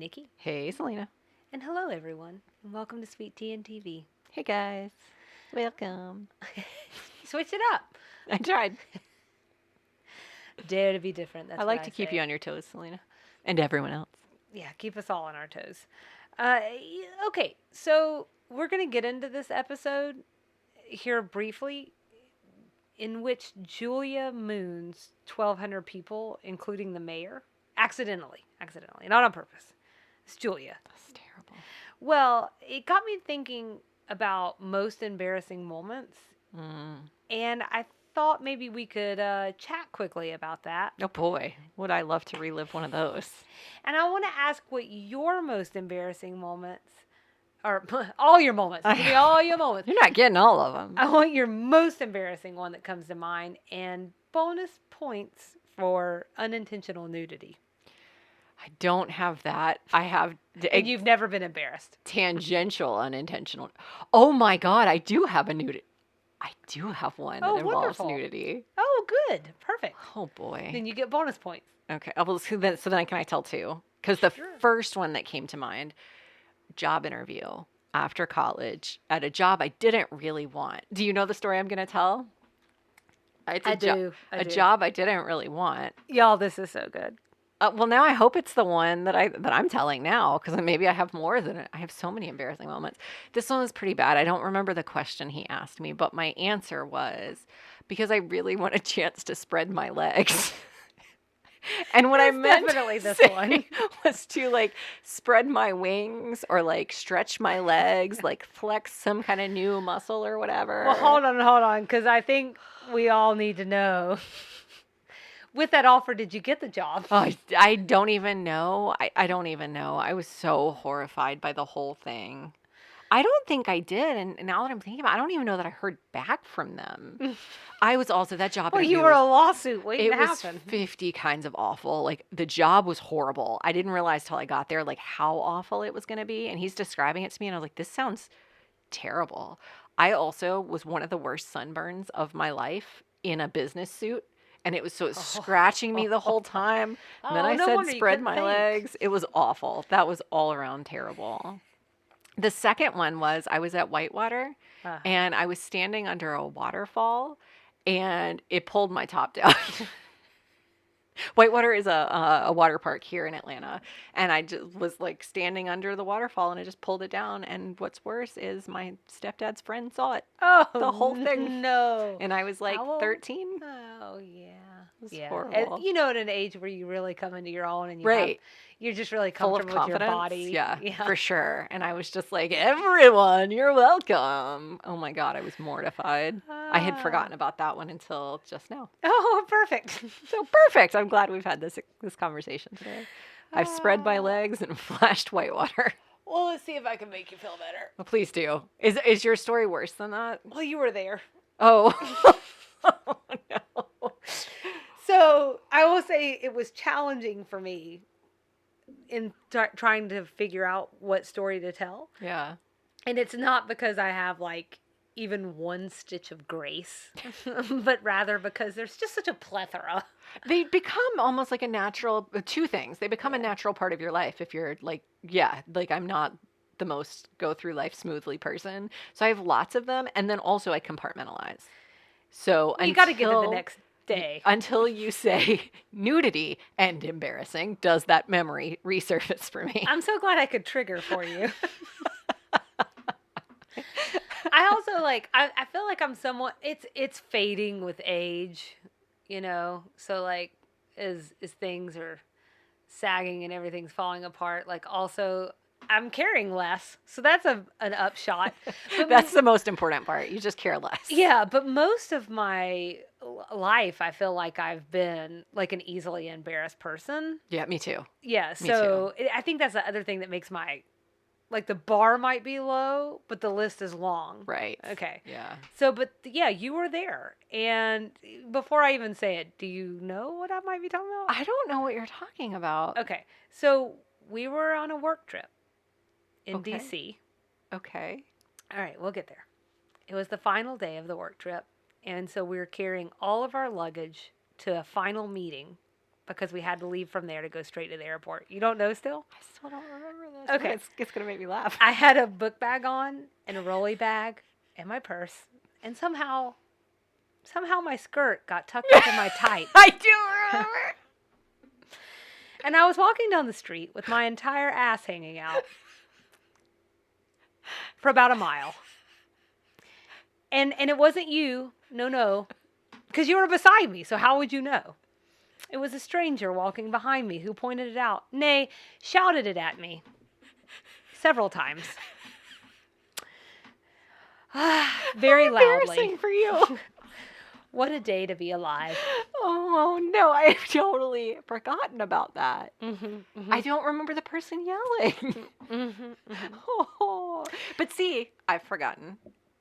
Nikki. Hey, Salina. And hello, everyone. And welcome to Sweet Tea and TV. Hey, guys. Welcome. Switch it up. I tried. Dare to be different. That's I what like to keep say. you on your toes, Salina. And everyone else. Yeah, keep us all on our toes. Okay, so we're going to get into this episode here briefly, in which Julia moons 1,200 people, including the mayor, accidentally, not on purpose. It's Julia. That's terrible. Well, it got me thinking about most embarrassing moments, and I thought maybe we could chat quickly about that. Oh, boy. Would I love to relive one of those. And I want to ask what your most embarrassing moments, or all your moments, give me all your moments. You're not getting all of them. I want your most embarrassing one that comes to mind, and bonus points for unintentional nudity. I don't have that. I have... And you've never been embarrassed. Tangential, unintentional. Oh, my God. I do have a nudity. I do have one that involves nudity. Oh, good. Perfect. Oh, boy. Then you get bonus points. Okay. Well, so then can I tell two? Because the first one that came to mind, job interview after college at a job I didn't really want. Do you know the story I'm going to tell? It's I do. A job I didn't really want. Y'all, this is so good. Well, now I hope it's the one that I'm telling now, because maybe I have more than it. I have so many embarrassing moments. This one was pretty bad. I don't remember the question he asked me, but my answer was because I really want a chance to spread my legs. And what I meant definitely to this say one was to like spread my wings or like stretch my legs, like flex some kind of new muscle or whatever. Well, hold on, because I think we all need to know. With that offer, did you get the job? Oh, I don't even know. I don't even know. I was so horrified by the whole thing. I don't think I did. And now that I'm thinking about it, I don't even know that I heard back from them. I was also, that job. Well, you were a lawsuit waiting to happen. It was 50 kinds of awful. Like, the job was horrible. I didn't realize till I got there, like, how awful it was going to be. And he's describing it to me, and I was like, this sounds terrible. I also was one of the worst sunburns of my life in a business suit. And it was scratching me the whole time. And then I said, spread my legs. It was awful. That was all around terrible. The second one was I was at Whitewater and I was standing under a waterfall and it pulled my top down. Whitewater is a water park here in Atlanta. And I just was like standing under the waterfall and I just pulled it down. And what's worse is my stepdad's friend saw it. Oh, the whole thing. No. And I was like 13. Oh, yeah. It was horrible. And, at an age where you really come into your own and you're just really full of comfortable with confidence. your body. Yeah, for sure. And I was just like, everyone, you're welcome. Oh my God, I was mortified. I had forgotten about that one until just now. Oh, perfect. So perfect. I'm glad we've had this conversation today. I've spread my legs and flashed Whitewater. Well, let's see if I can make you feel better. Well, please do. Is your story worse than that? Well, you were there. Oh. Oh no. So I will say it was challenging for me in trying to figure out what story to tell. Yeah. And it's not because I have like even one stitch of grace, but rather because there's just such a plethora. They become almost like a natural, two things. They become a natural part of your life if you're like, I'm not the most go through life smoothly person. So I have lots of them. And then also I compartmentalize. So you got to get to the next day. Until you say nudity and embarrassing, does that memory resurface for me? I'm so glad I could trigger for you. I also I feel like I'm somewhat, it's fading with age, so like as things are sagging and everything's falling apart, like also I'm caring less. So that's an upshot. That's the most important part. You just care less. Yeah, but most of my life, I feel like I've been like an easily embarrassed person. Yeah, me too. Yeah, so I think that's the other thing that makes the bar might be low, but the list is long. Right. Okay. Yeah. So, but yeah, you were there. And before I even say it, do you know what I might be talking about? I don't know what you're talking about. Okay. So we were on a work trip in DC. Okay. All right, we'll get there. It was the final day of the work trip. And so we were carrying all of our luggage to a final meeting because we had to leave from there to go straight to the airport. You don't know still? I still don't remember this. Okay. It's going to make me laugh. I had a book bag on and a rolly bag and my purse. And somehow my skirt got tucked into my tights. I do remember. And I was walking down the street with my entire ass hanging out for about a mile. And it wasn't you. No. Because you were beside me, so how would you know? It was a stranger walking behind me who pointed it out. Nay, shouted it at me. Several times. Very How loudly. embarrassing for you. What a day to be alive. Oh, no. I've totally forgotten about that. Mm-hmm. I don't remember the person yelling. Oh. But see, I've forgotten.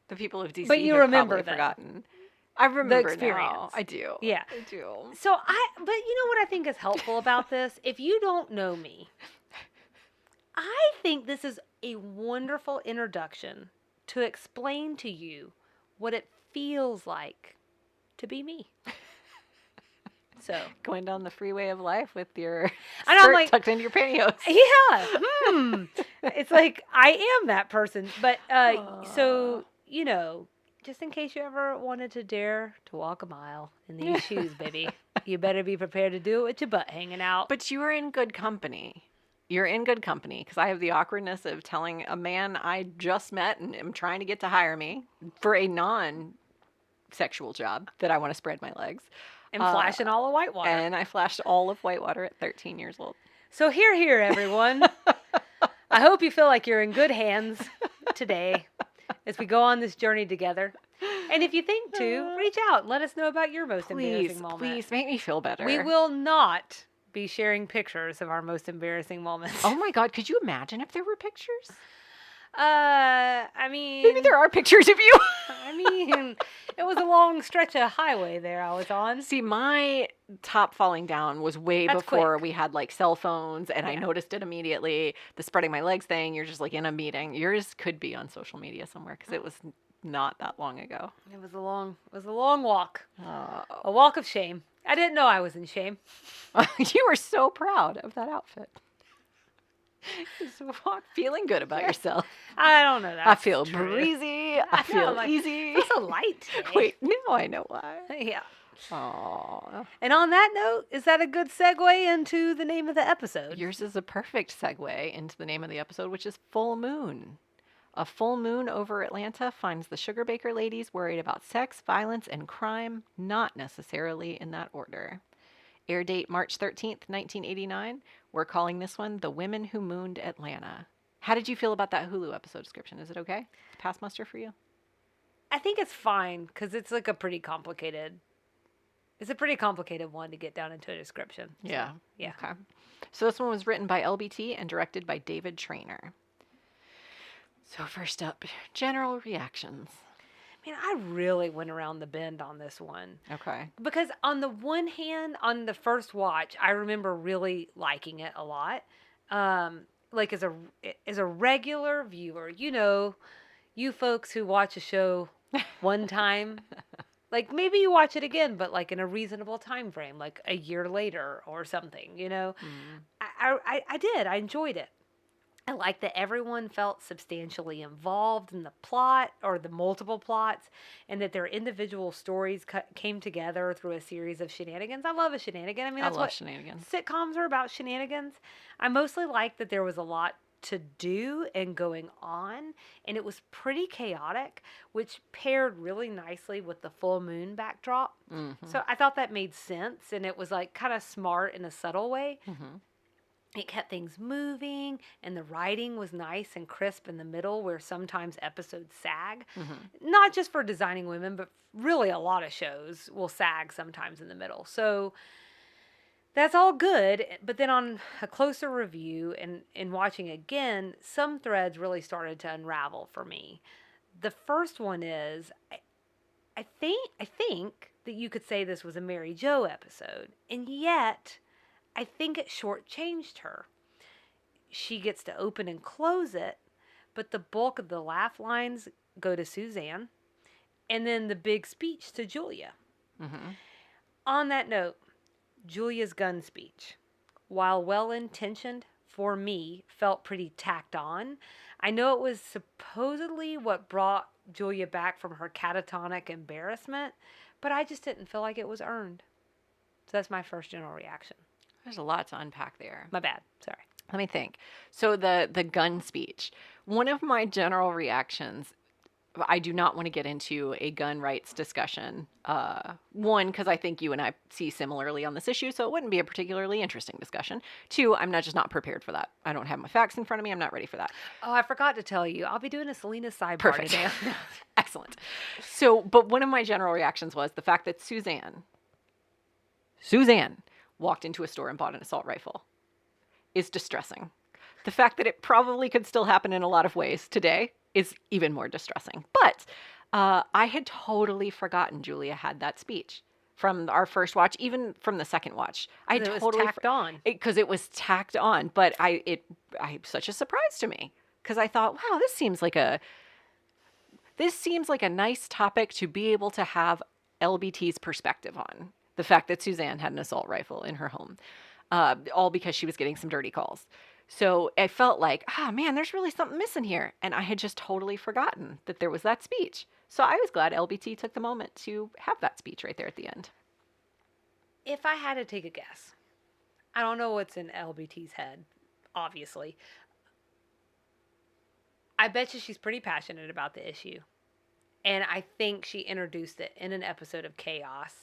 The people of DC But you have remember probably that. forgotten. I remember experience. now. I do. Yeah. I do. So but you know what I think is helpful about this? If you don't know me, I think this is a wonderful introduction to explain to you what it feels like to be me. So Going down the freeway of life with your And I'm skirt like- tucked into your pantyhose. yeah, it's like I am that person. But so just in case you ever wanted to dare to walk a mile in these shoes, baby, you better be prepared to do it with your butt hanging out. But you are in good company. You're in good company because I have the awkwardness of telling a man I just met and am trying to get to hire me for a non-sexual job that I want to spread my legs. And flashing all the white water. And I flashed all of Whitewater at 13 years old. So here, everyone. I hope you feel like you're in good hands today as we go on this journey together. And if you think to, reach out and let us know about your most embarrassing moment. Please make me feel better. We will not be sharing pictures of our most embarrassing moments. Oh my God, could you imagine if there were pictures? I mean... Maybe there are pictures of you. I mean, it was a long stretch of highway there I was on. See, my top falling down was way That's before quick. we had like cell phones, and I Yeah. noticed it immediately. The spreading my legs thing, you're just like in a meeting. Yours could be on social media somewhere because it was not that long ago. It was a long walk. Oh. A walk of shame. I didn't know I was in shame. You were so proud of that outfit. Just walk feeling good about yourself. I don't know that. I feel breezy. I know, feel like, easy. It's so light today. Wait, now I know why. Yeah. Aww. And on that note, is that a good segue into the name of the episode? Yours is a perfect segue into the name of the episode, which is Full Moon. A full moon over Atlanta finds the Sugarbaker ladies worried about sex, violence, and crime, not necessarily in that order. Air date March 13th, 1989. We're calling this one The Women Who Mooned Atlanta. How did you feel about that Hulu episode description? Is it okay? Pass muster for you? I think it's fine because it's like a pretty complicated one to get down into a description. So, Yeah. Yeah. Okay. So this one was written by LBT and directed by David Trainer. So first up, general reactions. Man, I really went around the bend on this one. Okay. Because on the one hand, on the first watch, I remember really liking it a lot. Like as a regular viewer, you folks who watch a show one time, like maybe you watch it again, but like in a reasonable time frame, like a year later or something, I did. I enjoyed it. I like that everyone felt substantially involved in the plot or the multiple plots and that their individual stories came together through a series of shenanigans. I love a shenanigan. I mean, that's love what shenanigans. Sitcoms are about, shenanigans. I mostly like that there was a lot to do and going on, and it was pretty chaotic, which paired really nicely with the full moon backdrop. Mm-hmm. So I thought that made sense, and it was like kind of smart in a subtle way. Mm-hmm. It kept things moving, and the writing was nice and crisp in the middle where sometimes episodes sag. Mm-hmm. Not just for Designing Women, but really a lot of shows will sag sometimes in the middle. So that's all good. But then on a closer review and in watching again, some threads really started to unravel for me. The first one is, I think that you could say this was a Mary Jo episode, and yet I think it shortchanged her. She gets to open and close it, but the bulk of the laugh lines go to Suzanne, and then the big speech to Julia. Mm-hmm. On that note, Julia's gun speech, while well-intentioned, for me, felt pretty tacked on. I know it was supposedly what brought Julia back from her catatonic embarrassment, but I just didn't feel like it was earned. So that's my first general reaction. There's a lot to unpack there. My bad. Sorry. Let me think. So the gun speech. One of my general reactions, I do not want to get into a gun rights discussion. One, because I think you and I see similarly on this issue, so it wouldn't be a particularly interesting discussion. Two, I'm not prepared for that. I don't have my facts in front of me. I'm not ready for that. Oh, I forgot to tell you. I'll be doing a Salina sidebar Perfect. today. Excellent. So, but one of my general reactions was the fact that Suzanne walked into a store and bought an assault rifle is distressing. The fact that it probably could still happen in a lot of ways today is even more distressing. But I had totally forgotten Julia had that speech from our first watch, even from the second watch. I totally tacked on because it was tacked on. But I such a surprise to me because I thought, wow, this seems like a nice topic to be able to have LBT's perspective on. The fact that Suzanne had an assault rifle in her home, all because she was getting some dirty calls. So I felt like, man, there's really something missing here. And I had just totally forgotten that there was that speech. So I was glad LBT took the moment to have that speech right there at the end. If I had to take a guess, I don't know what's in LBT's head, obviously. I bet you she's pretty passionate about the issue. And I think she introduced it in an episode of Chaos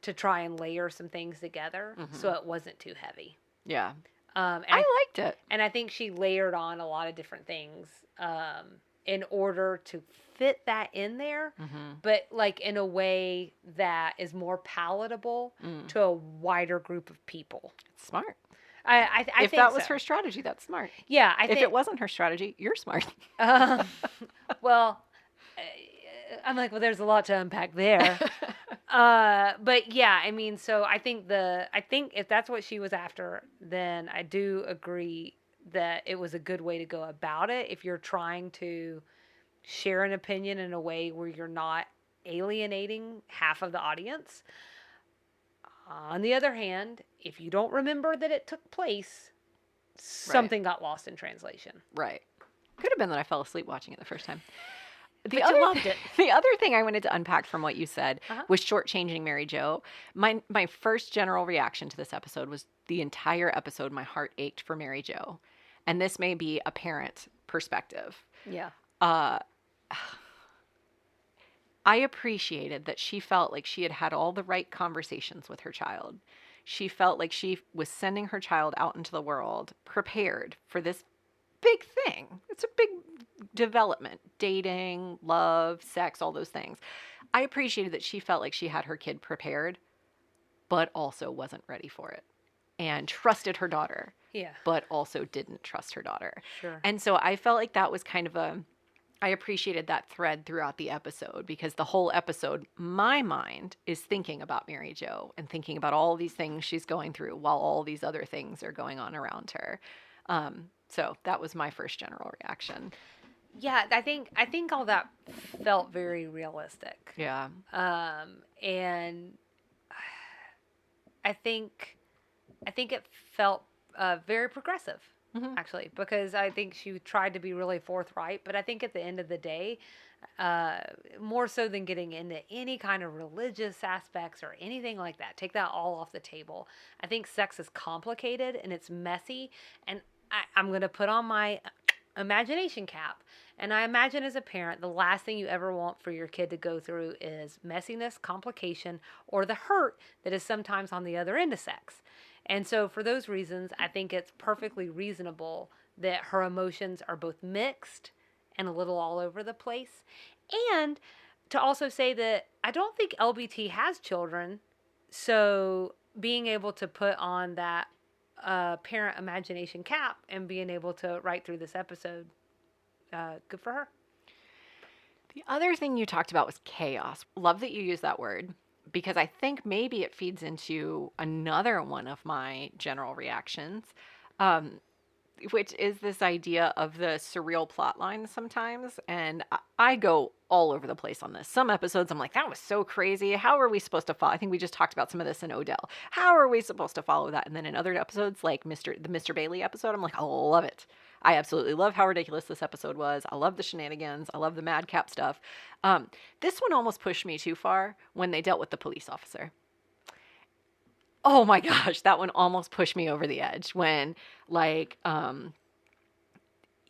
to try and layer some things together so it wasn't too heavy. Yeah. I liked it. And I think she layered on a lot of different things in order to fit that in there, but like in a way that is more palatable to a wider group of people. It's smart. I if think that was so. her strategy, that's smart. Yeah, if it wasn't her strategy, you're smart. Well, I'm like, well, there's a lot to unpack there. But yeah, I mean, so I think if that's what she was after, then I do agree that it was a good way to go about it. If you're trying to share an opinion in a way where you're not alienating half of the audience. On the other hand, if you don't remember that it took place, something got lost in translation. Right. Could have been that I fell asleep watching it the first time. You loved it. The other thing I wanted to unpack from what you said was shortchanging Mary Jo. My first general reaction to this episode was the entire episode, my heart ached for Mary Jo. And this may be a parent perspective. Yeah. I appreciated that she felt like she had had all the right conversations with her child. She felt like she was sending her child out into the world prepared for this big thing. It's a big development, dating, love, sex, all those things. I appreciated that she felt like she had her kid prepared, but also wasn't ready for it and trusted her daughter. Yeah. But also didn't trust her daughter. Sure. And so I felt like that was kind of I appreciated that thread throughout the episode because the whole episode, my mind is thinking about Mary Jo and thinking about all these things she's going through while all these other things are going on around her. So that was my first general reaction. Yeah, I think all that felt very realistic. Yeah. And I think it felt very progressive, actually, because I think she tried to be really forthright. But I think at the end of the day, more so than getting into any kind of religious aspects or anything like that, take that all off the table. I think sex is complicated and it's messy, and I'm going to put on my imagination cap. And I imagine as a parent, the last thing you ever want for your kid to go through is messiness, complication, or the hurt that is sometimes on the other end of sex. And so for those reasons, I think it's perfectly reasonable that her emotions are both mixed and a little all over the place. And to also say that I don't think LBT has children, so being able to put on that parent imagination cap and being able to write through this episode, good for her. The other thing you talked about was chaos. Love that you use that word because I think maybe it feeds into another one of my general reactions. which is this idea of the surreal plot line sometimes. And I go all over the place on this. Some episodes I'm like, that was so crazy. How are we supposed to follow? I think we just talked about some of this in Odell. How are we supposed to follow that? And then in other episodes, like the Mr. Bailey episode, I'm like, I love it. I absolutely love how ridiculous this episode was. I love the shenanigans. I love the madcap stuff. This one almost pushed me too far when they dealt with the police officer. Oh my gosh, that one almost pushed me over the edge when, like,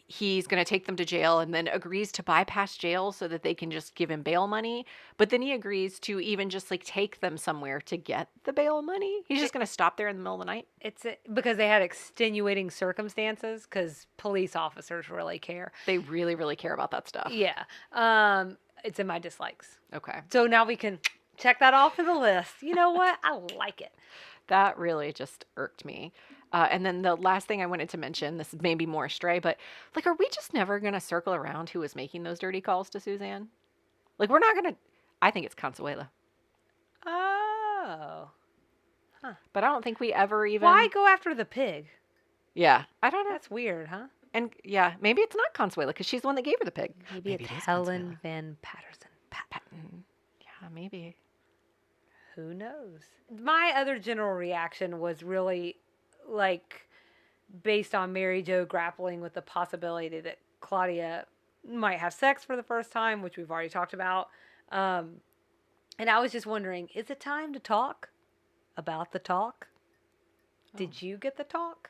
he's going to take them to jail and then agrees to bypass jail so that they can just give him bail money. But then he agrees to even just, like, take them somewhere to get the bail money. He's just going to stop there in the middle of the night. Because they had extenuating circumstances, because police officers really care. They really, really care about that stuff. Yeah. It's in my dislikes. Okay. So now we can check that off of the list. You know what? I like it. That really just irked me. And then the last thing I wanted to mention, this may be more stray, but like, are we just never going to circle around who was making those dirty calls to Suzanne? Like, we're not going to, I think it's Consuela. Oh. Huh. But I don't think we ever even. Why go after the pig? Yeah. I don't know. That's weird, huh? And yeah, maybe it's not Consuela because she's the one that gave her the pig. Maybe it's Helen Van Patterson. Patton. Yeah, maybe. Who knows? My other general reaction was really, like, based on Mary Jo grappling with the possibility that Claudia might have sex for the first time, which we've already talked about. And I was just wondering, is it time to talk about the talk? Oh. Did you get the talk?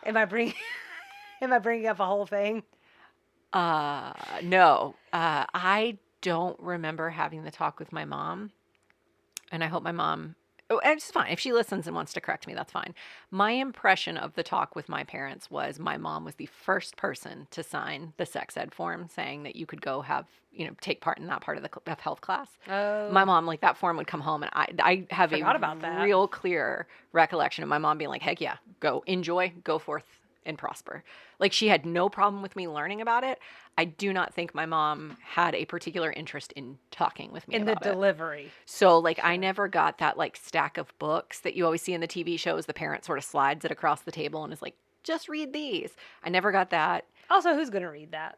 Am I bringing up a whole thing? No. I don't remember having the talk with my mom. And I hope my mom, it's fine. If she listens and wants to correct me, that's fine. My impression of the talk with my parents was my mom was the first person to sign the sex ed form saying that you could go have, take part in that part of the health class. Oh. My mom, like, that form would come home, and I have real clear recollection of my mom being like, heck yeah, go, enjoy, go forth and prosper. Like, she had no problem with me learning about it. I do not think my mom had a particular interest in talking with me about it. In the delivery. So, like, sure. I never got that, like, stack of books that you always see in the TV shows. The parent sort of slides it across the table and is like, just read these. I never got that. Also, who's going to read that?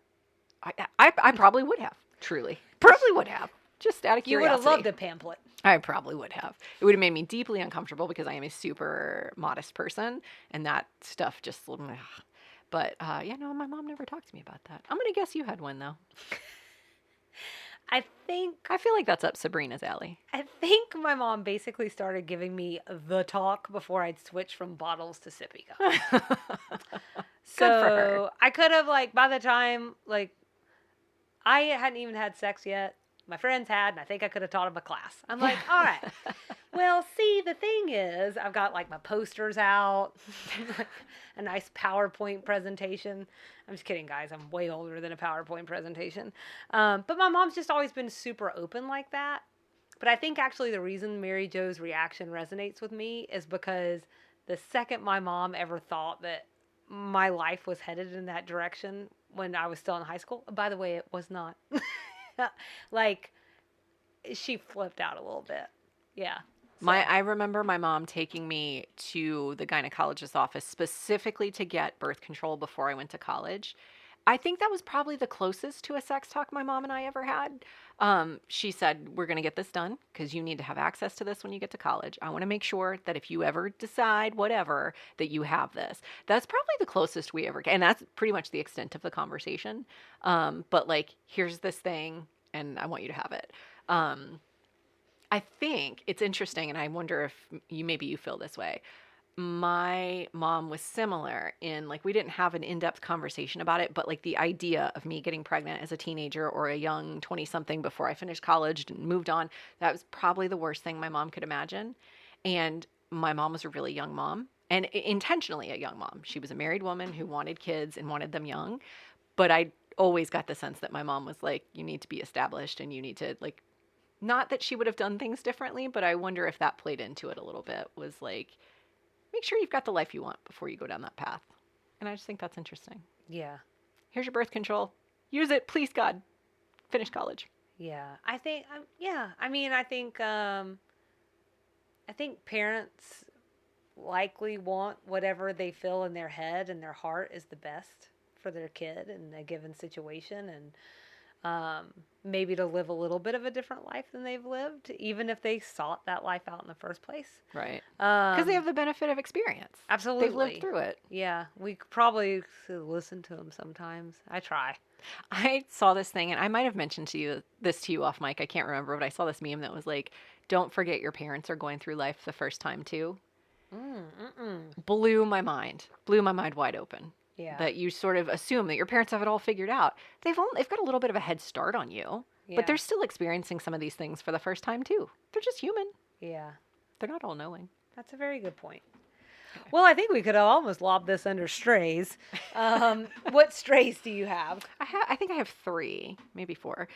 I probably would have, truly. Probably would have. Just out of curiosity. You would have loved a pamphlet. I probably would have. It would have made me deeply uncomfortable because I am a super modest person, and that stuff just. But yeah, no, my mom never talked to me about that. I'm gonna guess you had one though. I feel like that's up Sabrina's alley. I think my mom basically started giving me the talk before I'd switch from bottles to sippy cups. So good for her. I could have, like, by the time, like, I hadn't even had sex yet. My friends had, and I think I could have taught them a class. I'm like, all right. Well, see, the thing is, I've got, like, my posters out, a nice PowerPoint presentation. I'm just kidding, guys. I'm way older than a PowerPoint presentation. But my mom's just always been super open like that. But I think actually the reason Mary Jo's reaction resonates with me is because the second my mom ever thought that my life was headed in that direction when I was still in high school, by the way, it was not. Like, she flipped out a little bit. Yeah. So. I remember my mom taking me to the gynecologist's office specifically to get birth control before I went to college. I think that was probably the closest to a sex talk my mom and I ever had. She said, we're going to get this done because you need to have access to this when you get to college. I want to make sure that if you ever decide whatever, that you have this. That's probably the closest we ever get. And that's pretty much the extent of the conversation. But, like, here's this thing and I want you to have it. I think it's interesting, and I wonder if maybe you feel this way. My mom was similar in, like, we didn't have an in-depth conversation about it, but, like, the idea of me getting pregnant as a teenager or a young 20-something before I finished college and moved on, that was probably the worst thing my mom could imagine. And my mom was a really young mom, and intentionally a young mom. She was a married woman who wanted kids and wanted them young, but I always got the sense that my mom was like, you need to be established and you need to, like, not that she would have done things differently, but I wonder if that played into it a little bit, was like, make sure you've got the life you want before you go down that path. And I just think that's interesting. Yeah. Here's your birth control. Use it, please, God. Finish college. Yeah. I think, I mean, I think parents likely want whatever they feel in their head and their heart is the best for their kid in a given situation, and maybe to live a little bit of a different life than they've lived, even if they sought that life out in the first place. Right. Because they Um, have the benefit of experience. absolutely. They've lived through it. Yeah, we probably listen to them sometimes. I try. I saw this thing, and I might have mentioned this to you off mic. I can't remember, but I saw this meme that was like, "Don't forget your parents are going through life the first time too." Blew my mind. Blew my mind wide open. Yeah. That you sort of assume that your parents have it all figured out. They've got a little bit of a head start on you, Yeah. but they're still experiencing some of these things for the first time too. They're just human. Yeah. They're not all knowing. That's a very good point. Well, I think we could have almost lobbed this under strays. What strays do you have? I think I have 3, maybe 4.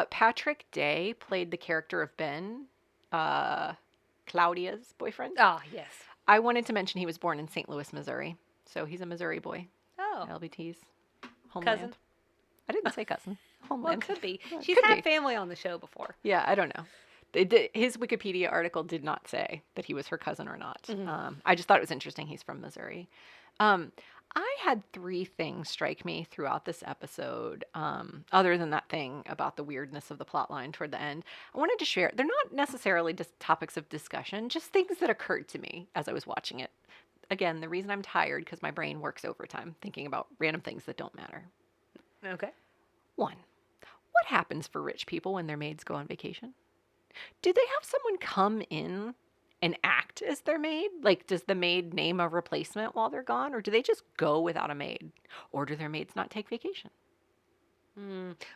Patrick Day played the character of Ben, Claudia's boyfriend. Ah, yes. I wanted to mention he was born in St. Louis, Missouri. So he's a Missouri boy. Oh. LBT's homeland. Cousin? I didn't say cousin. Well, Homeland. it could be. Yeah, it She's could had be. family on the show before. Yeah, I don't know. His Wikipedia article did not say that he was her cousin or not. I just thought it was interesting. He's from Missouri. I had 3 things strike me throughout this episode, other than that thing about the weirdness of the plot line toward the end. I wanted to share. They're not necessarily just topics of discussion, just things that occurred to me as I was watching it. Again, the reason I'm tired because my brain works overtime thinking about random things that don't matter. Okay. 1. What happens for rich people when their maids go on vacation? Do they have someone come in and act as their maid? Like, does the maid name a replacement while they're gone? Or do they just go without a maid? Or do their maids not take vacation?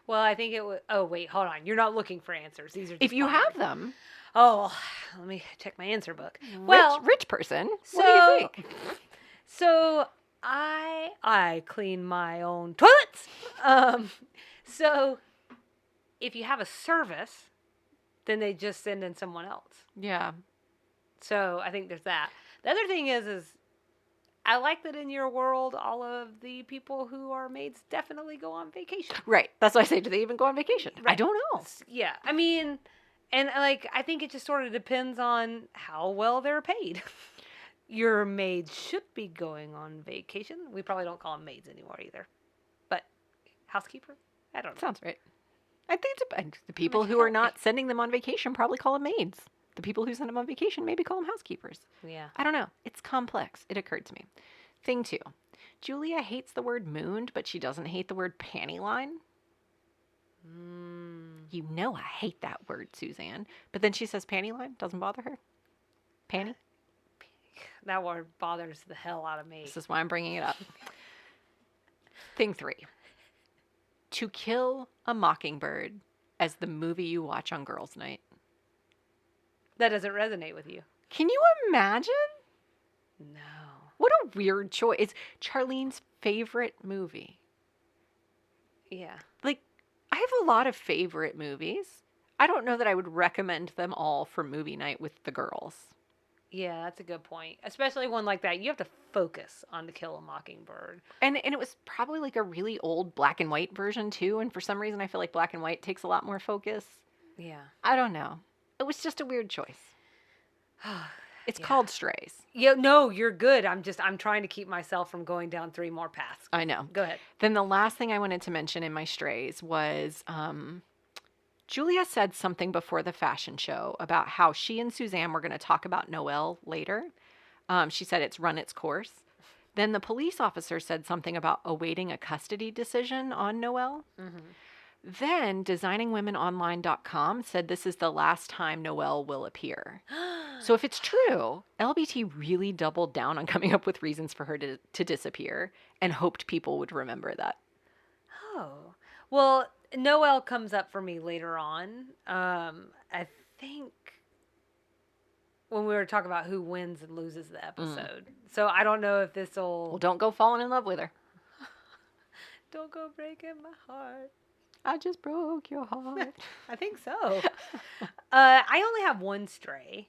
Well, I think it was. Oh, wait, hold on. You're not looking for answers. These are just If you binary. have them, Oh, let me check my answer book. Well, rich person, so, what do you think? So I clean my own toilets. So if you have a service, then they just send in someone else. Yeah. So I think there's that. The other thing is I like that in your world, all of the people who are maids definitely go on vacation. Right. That's why I say, do they even go on vacation? I Right. don't know. Yeah. I mean, and like, I think it just sort of depends on how well they're paid. Your maids should be going on vacation. We probably don't call them maids anymore either. But housekeeper? I don't know. Sounds right. I think the people who are not sending them on vacation probably call them maids. The people who send them on vacation maybe call them housekeepers. Yeah. I don't know. It's complex. It occurred to me. Thing 2. Julia hates the word mooned, but she doesn't hate the word panty line. You know I hate that word, Suzanne. But then she says panty line. Doesn't bother her. Panty? That word bothers the hell out of me. This is why I'm bringing it up. Thing 3. To Kill a Mockingbird as the movie you watch on girls' night. That doesn't resonate with you. Can you imagine? No. What a weird choice. It's Charlene's favorite movie. Yeah. Like, I have a lot of favorite movies. I don't know that I would recommend them all for movie night with the girls. Yeah, that's a good point. Especially one like that. You have to focus on To Kill a Mockingbird. And it was probably like a really old black and white version too. And for some reason, I feel like black and white takes a lot more focus. Yeah. I don't know. It was just a weird choice. It's Yeah. called Strays. Yeah, no, you're good. I'm trying to keep myself from going down 3 more paths. I know. Go ahead. Then the last thing I wanted to mention in my Strays was Julia said something before the fashion show about how she and Suzanne were going to talk about Noelle later. She said it's run its course. Then the police officer said something about awaiting a custody decision on Noelle. Then designingwomenonline.com said this is the last time Noelle will appear. So if it's true, LBT really doubled down on coming up with reasons for her to disappear and hoped people would remember that. Oh. Well, Noelle comes up for me later on. I think when we were talking about who wins and loses the episode. So I don't know if this will... Well, don't go falling in love with her. Don't go breaking my heart. I just broke your heart. I think so. I only have one stray.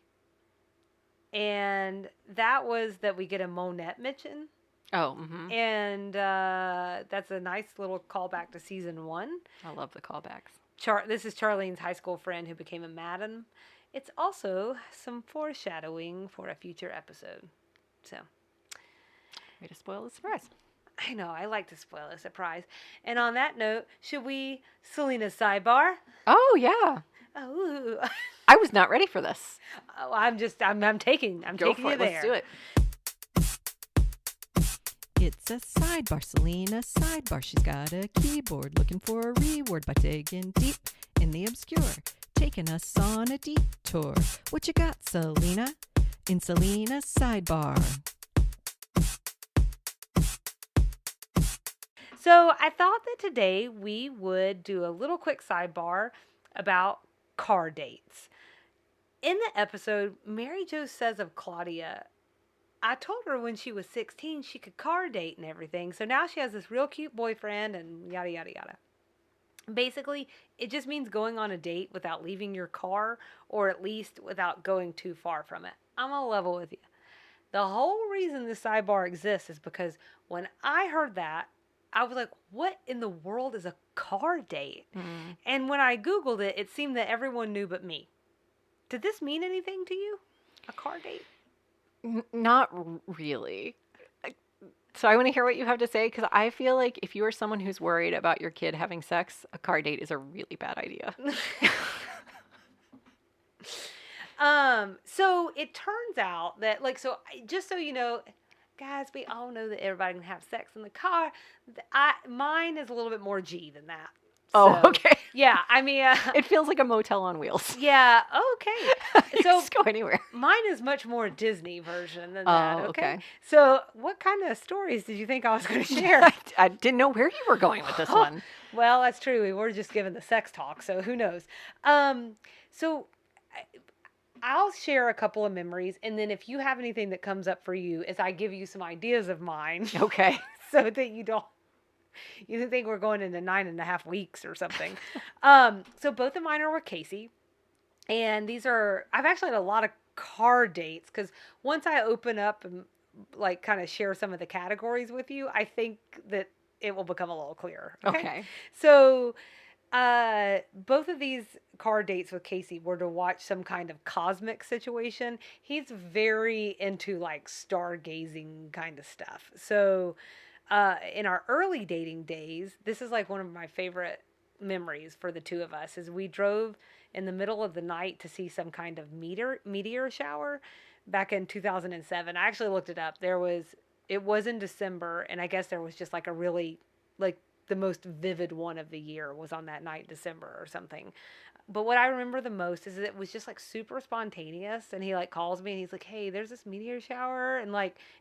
And that was that we get a Monette mention. Oh, mm-hmm. And that's a nice little callback to season 1. I love the callbacks. This is Charlene's high school friend who became a madam. It's also some foreshadowing for a future episode. So Way to spoil the surprise. I know, I like to spoil a surprise. And on that note, should we Salina's sidebar? Oh, yeah. Oh, I was not ready for this. I'm taking Go you for it. there. Let's do it. It's a sidebar, Salina sidebar. She's got a keyboard looking for a reward by digging deep in the obscure, taking us on a detour. What you got, Salina? In Salina's sidebar. So I thought that today we would do a little quick sidebar about car dates. In the episode, Mary Jo says of Claudia, I told her when she was 16 she could car date and everything. So now she has this real cute boyfriend and yada, yada, yada. Basically, it just means going on a date without leaving your car, or at least without going too far from it. I'm going to level with you. The whole reason this sidebar exists is because when I heard that, I was like, what in the world is a car date? Mm. And when I Googled it, it seemed that everyone knew but me. Did this mean anything to you? A car date? Not really. So I want to hear what you have to say, because I feel like if you are someone who's worried about your kid having sex, a car date is a really bad idea. So it turns out that, just so you know, guys, we all know that everybody can have sex in the car. Mine is a little bit more G than that. Oh, So, okay. Yeah, I mean, It feels like a motel on wheels. yeah, okay. You So just go anywhere. mine is much more Disney version than that. Oh, okay. So what kind of stories did you think I was going to share? I didn't know where you were going with this one. Well, that's true. We were just given the sex talk, so who knows? So I'll share a couple of memories, and then if you have anything that comes up for you, as I give you some ideas of mine, Okay. so that you don't think we're going into 9.5 weeks or something. So both of mine are with Casey, and I've actually had a lot of car dates, because once I open up and like kind of share some of the categories with you, I think that it will become a little clearer. Okay. So both of these car dates with Casey were to watch some kind of cosmic situation. He's very into like stargazing kind of stuff. So in our early dating days, this is like one of my favorite memories for the two of us, is we drove in the middle of the night to see some kind of meteor shower back in 2007. I actually looked it up. It was in December, and I guess there was just like a really, like, the most vivid one of the year was on that night in December or something. But what I remember the most is it was just like super spontaneous, and he like calls me and he's like, "Hey, there's this meteor shower," and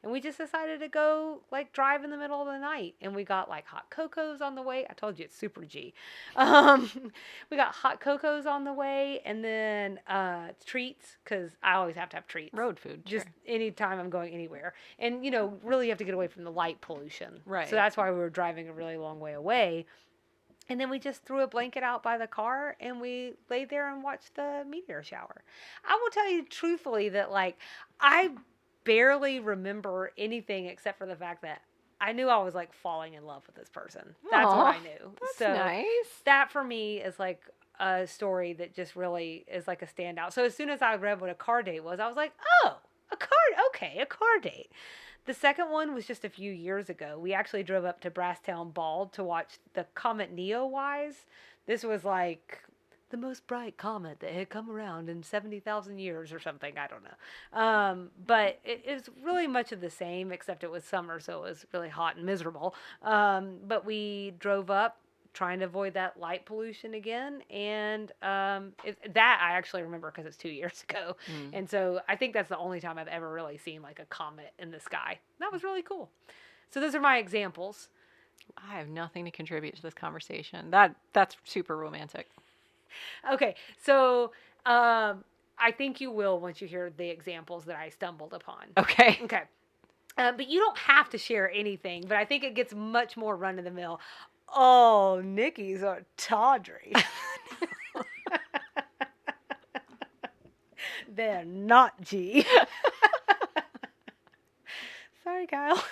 we just decided to go like drive in the middle of the night, and we got like hot cocos on the way. I told you it's super G. We got hot cocos on the way, and then treats, because I always have to have treats. Road food. Just Sure. anytime I'm going anywhere, and really you have to get away from the light pollution. Right. So that's why we were driving a really long way away. And then we just threw a blanket out by the car and we laid there and watched the meteor shower. I will tell you truthfully that I barely remember anything except for the fact that I knew I was like falling in love with this person. That's what I knew. That's So nice. that for me is like a story that just really is like a standout. So as soon as I read what a car date was, I was like, oh, a car date. The second one was just a few years ago. We actually drove up to Brasstown Bald to watch the comet Neowise. This was like the most bright comet that had come around in 70,000 years or something. I don't know. But it was really much of the same, except it was summer, so it was really hot and miserable. But we drove up trying to avoid that light pollution again, and that I actually remember because it's 2 years ago. And so I think that's the only time I've ever really seen like a comet in the sky. That was really cool. So those are my examples. I have nothing to contribute to this conversation. That's super romantic. Okay, so I think you will once you hear the examples that I stumbled upon. Okay. Okay. But you don't have to share anything, but I think it gets much more run of the mill. Oh, Nikki's a tawdry. They're not G. Sorry, Kyle.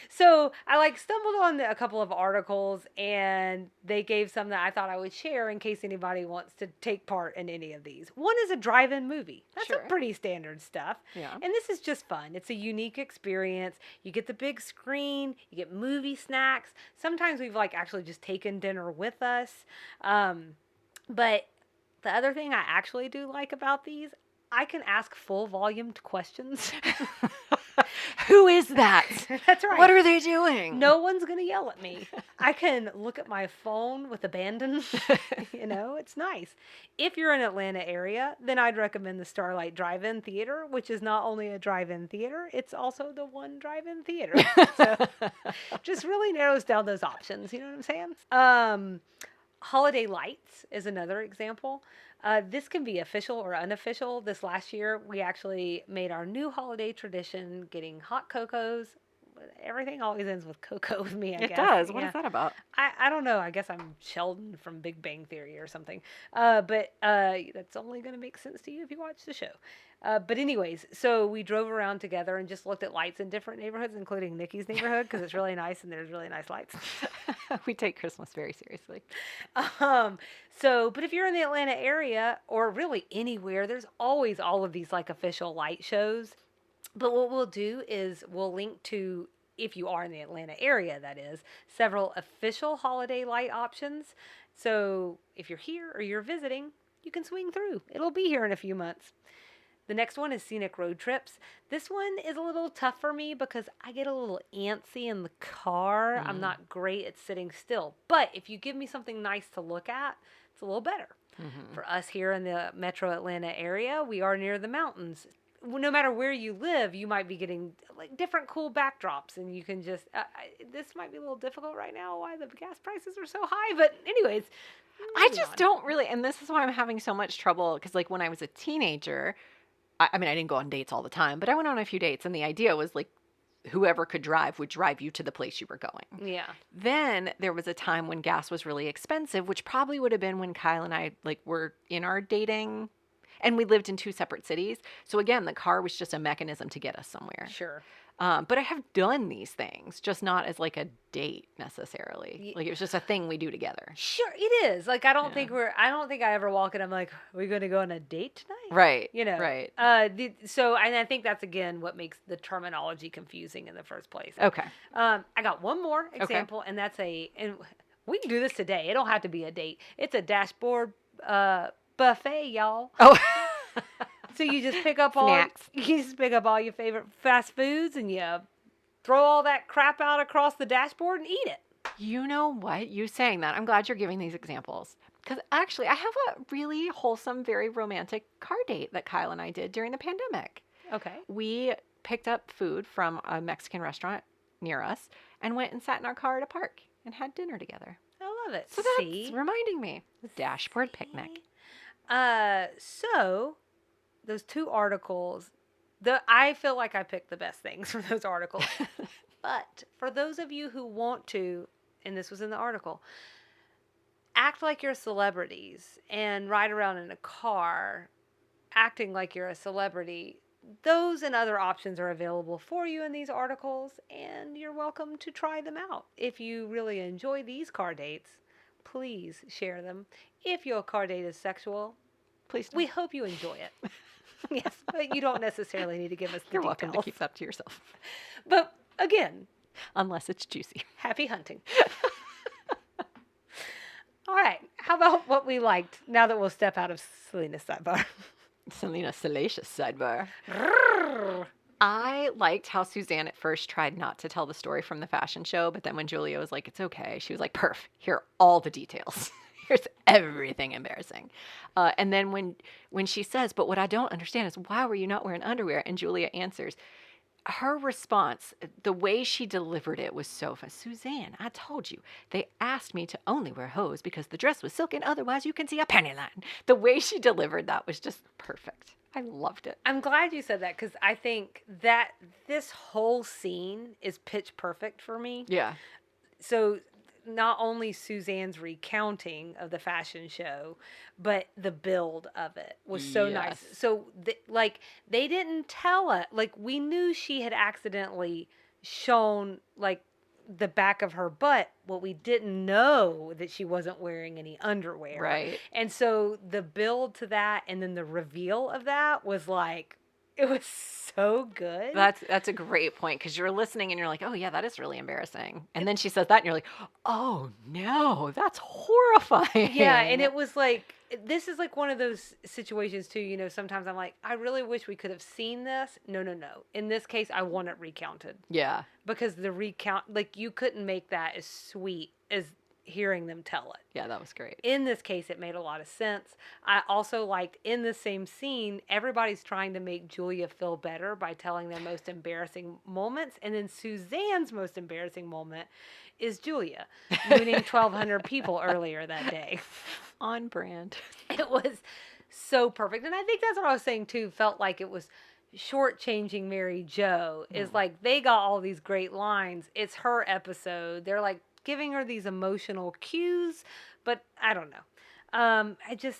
So I like stumbled on a couple of articles, and they gave some that I thought I would share in case anybody wants to take part in any of these. One is a drive-in movie. That's Sure. some pretty standard stuff. Yeah. And this is just fun. It's a unique experience. You get the big screen, you get movie snacks. Sometimes we've like actually just taken dinner with us. But the other thing I actually do like about these, I can ask full volumed questions. Who is that? That's right. What are they doing? No one's going to yell at me. I can look at my phone with abandon. It's nice. If you're in Atlanta area, then I'd recommend the Starlight Drive-In Theater, which is not only a drive-in theater, it's also the one drive-in theater. So just really narrows down those options. You know what I'm saying? Holiday lights is another example. This can be official or unofficial. This last year, we actually made our new holiday tradition, getting hot cocos. Everything always ends with cocoa with me, I guess. It does. What is that about? I don't know. I guess I'm Sheldon from Big Bang Theory or something. But that's only going to make sense to you if you watch the show. But anyways, so we drove around together and just looked at lights in different neighborhoods, including Nikki's neighborhood, because it's really nice and there's really nice lights. We take Christmas very seriously. But if you're in the Atlanta area or really anywhere, there's always all of these like official light shows. But what we'll do is we'll link to, if you are in the Atlanta area, that is, several official holiday light options. So if you're here or you're visiting, you can swing through. It'll be here in a few months. The next one is scenic road trips. This one is a little tough for me because I get a little antsy in the car. I'm not great at sitting still. But if you give me something nice to look at, it's a little better. For us here in the metro Atlanta area, we are near the mountains. No matter where you live, you might be getting like different cool backdrops, and you can just, this might be a little difficult right now why the gas prices are so high, but anyways. I just don't really, and this is why I'm having so much trouble, because like when I was a teenager, I mean, I didn't go on dates all the time, but I went on a few dates, and the idea was like whoever could drive would drive you to the place you were going. Yeah. Then there was a time when gas was really expensive, which probably would have been when Kyle and I like were in our dating, and we lived in two separate cities. So again, the car was just a mechanism to get us somewhere. Sure. But I have done these things, just not as like a date necessarily. Like it was just a thing we do together. Sure, it is. Like I don't think I ever walk in. I'm like, are we going to go on a date tonight? Right. Right. And I think that's again what makes the terminology confusing in the first place. Okay. I got one more example, and that's and we can do this today. It don't have to be a date. It's a dashboard buffet, y'all. Oh. So you just pick up Snacks. all your favorite fast foods, and you throw all that crap out across the dashboard and eat it. You know what? You saying that, I'm glad you're giving these examples. Because actually, I have a really wholesome, very romantic car date that Kyle and I did during the pandemic. Okay. We picked up food from a Mexican restaurant near us and went and sat in our car at a park and had dinner together. I love it. So that's reminding me. The dashboard picnic. So those two articles, I feel like I picked the best things from those articles. But for those of you who want to, and this was in the article, act like you're celebrities and ride around in a car acting like you're a celebrity, those and other options are available for you in these articles, and you're welcome to try them out. If you really enjoy these car dates, please share them. If your car date is sexual, Please don't. we hope you enjoy it. Yes, but you don't necessarily need to give us the You're details. welcome to keep that to yourself. But again, Unless it's juicy. happy hunting. All right, how about what we liked now that we'll step out of Salina's sidebar? Salina salacious sidebar. I liked how Suzanne at first tried not to tell the story from the fashion show, but then when Julia was like, it's okay, she was like, perf, here are all the details. Here's everything embarrassing. And then when she says, but what I don't understand is why were you not wearing underwear? And Julia answers, her response, the way she delivered it was so fun. Suzanne, I told you, they asked me to only wear hose because the dress was silken. Otherwise, you can see a penny line. The way she delivered that was just perfect. I loved it. I'm glad you said that because I think that this whole scene is pitch perfect for me. Yeah. So not only Suzanne's recounting of the fashion show, but the build of it was so nice. Yes. So they didn't tell us, like we knew she had accidentally shown like the back of her butt. What we didn't know that she wasn't wearing any underwear. Right. And so the build to that and then the reveal of that was like, it was so good. That's a great point, because you're listening and you're like, oh yeah, that is really embarrassing. And then she says that and you're like, oh no, that's horrifying. Yeah, and it was like, this is like one of those situations too, sometimes I'm like, I really wish we could have seen this. No. In this case, I want it recounted. Yeah. Because the recount, like, you couldn't make that as sweet as hearing them tell it. Yeah, that was great. In this case, it made a lot of sense. I also liked, in the same scene, everybody's trying to make Julia feel better by telling their most embarrassing moments. And then Suzanne's most embarrassing moment is Julia mooning 1,200 people earlier that day. On brand. It was so perfect. And I think that's what I was saying, too. Felt like it was shortchanging Mary Jo. Is like, they got all these great lines. It's her episode. They're like, giving her these emotional cues, but I don't know. It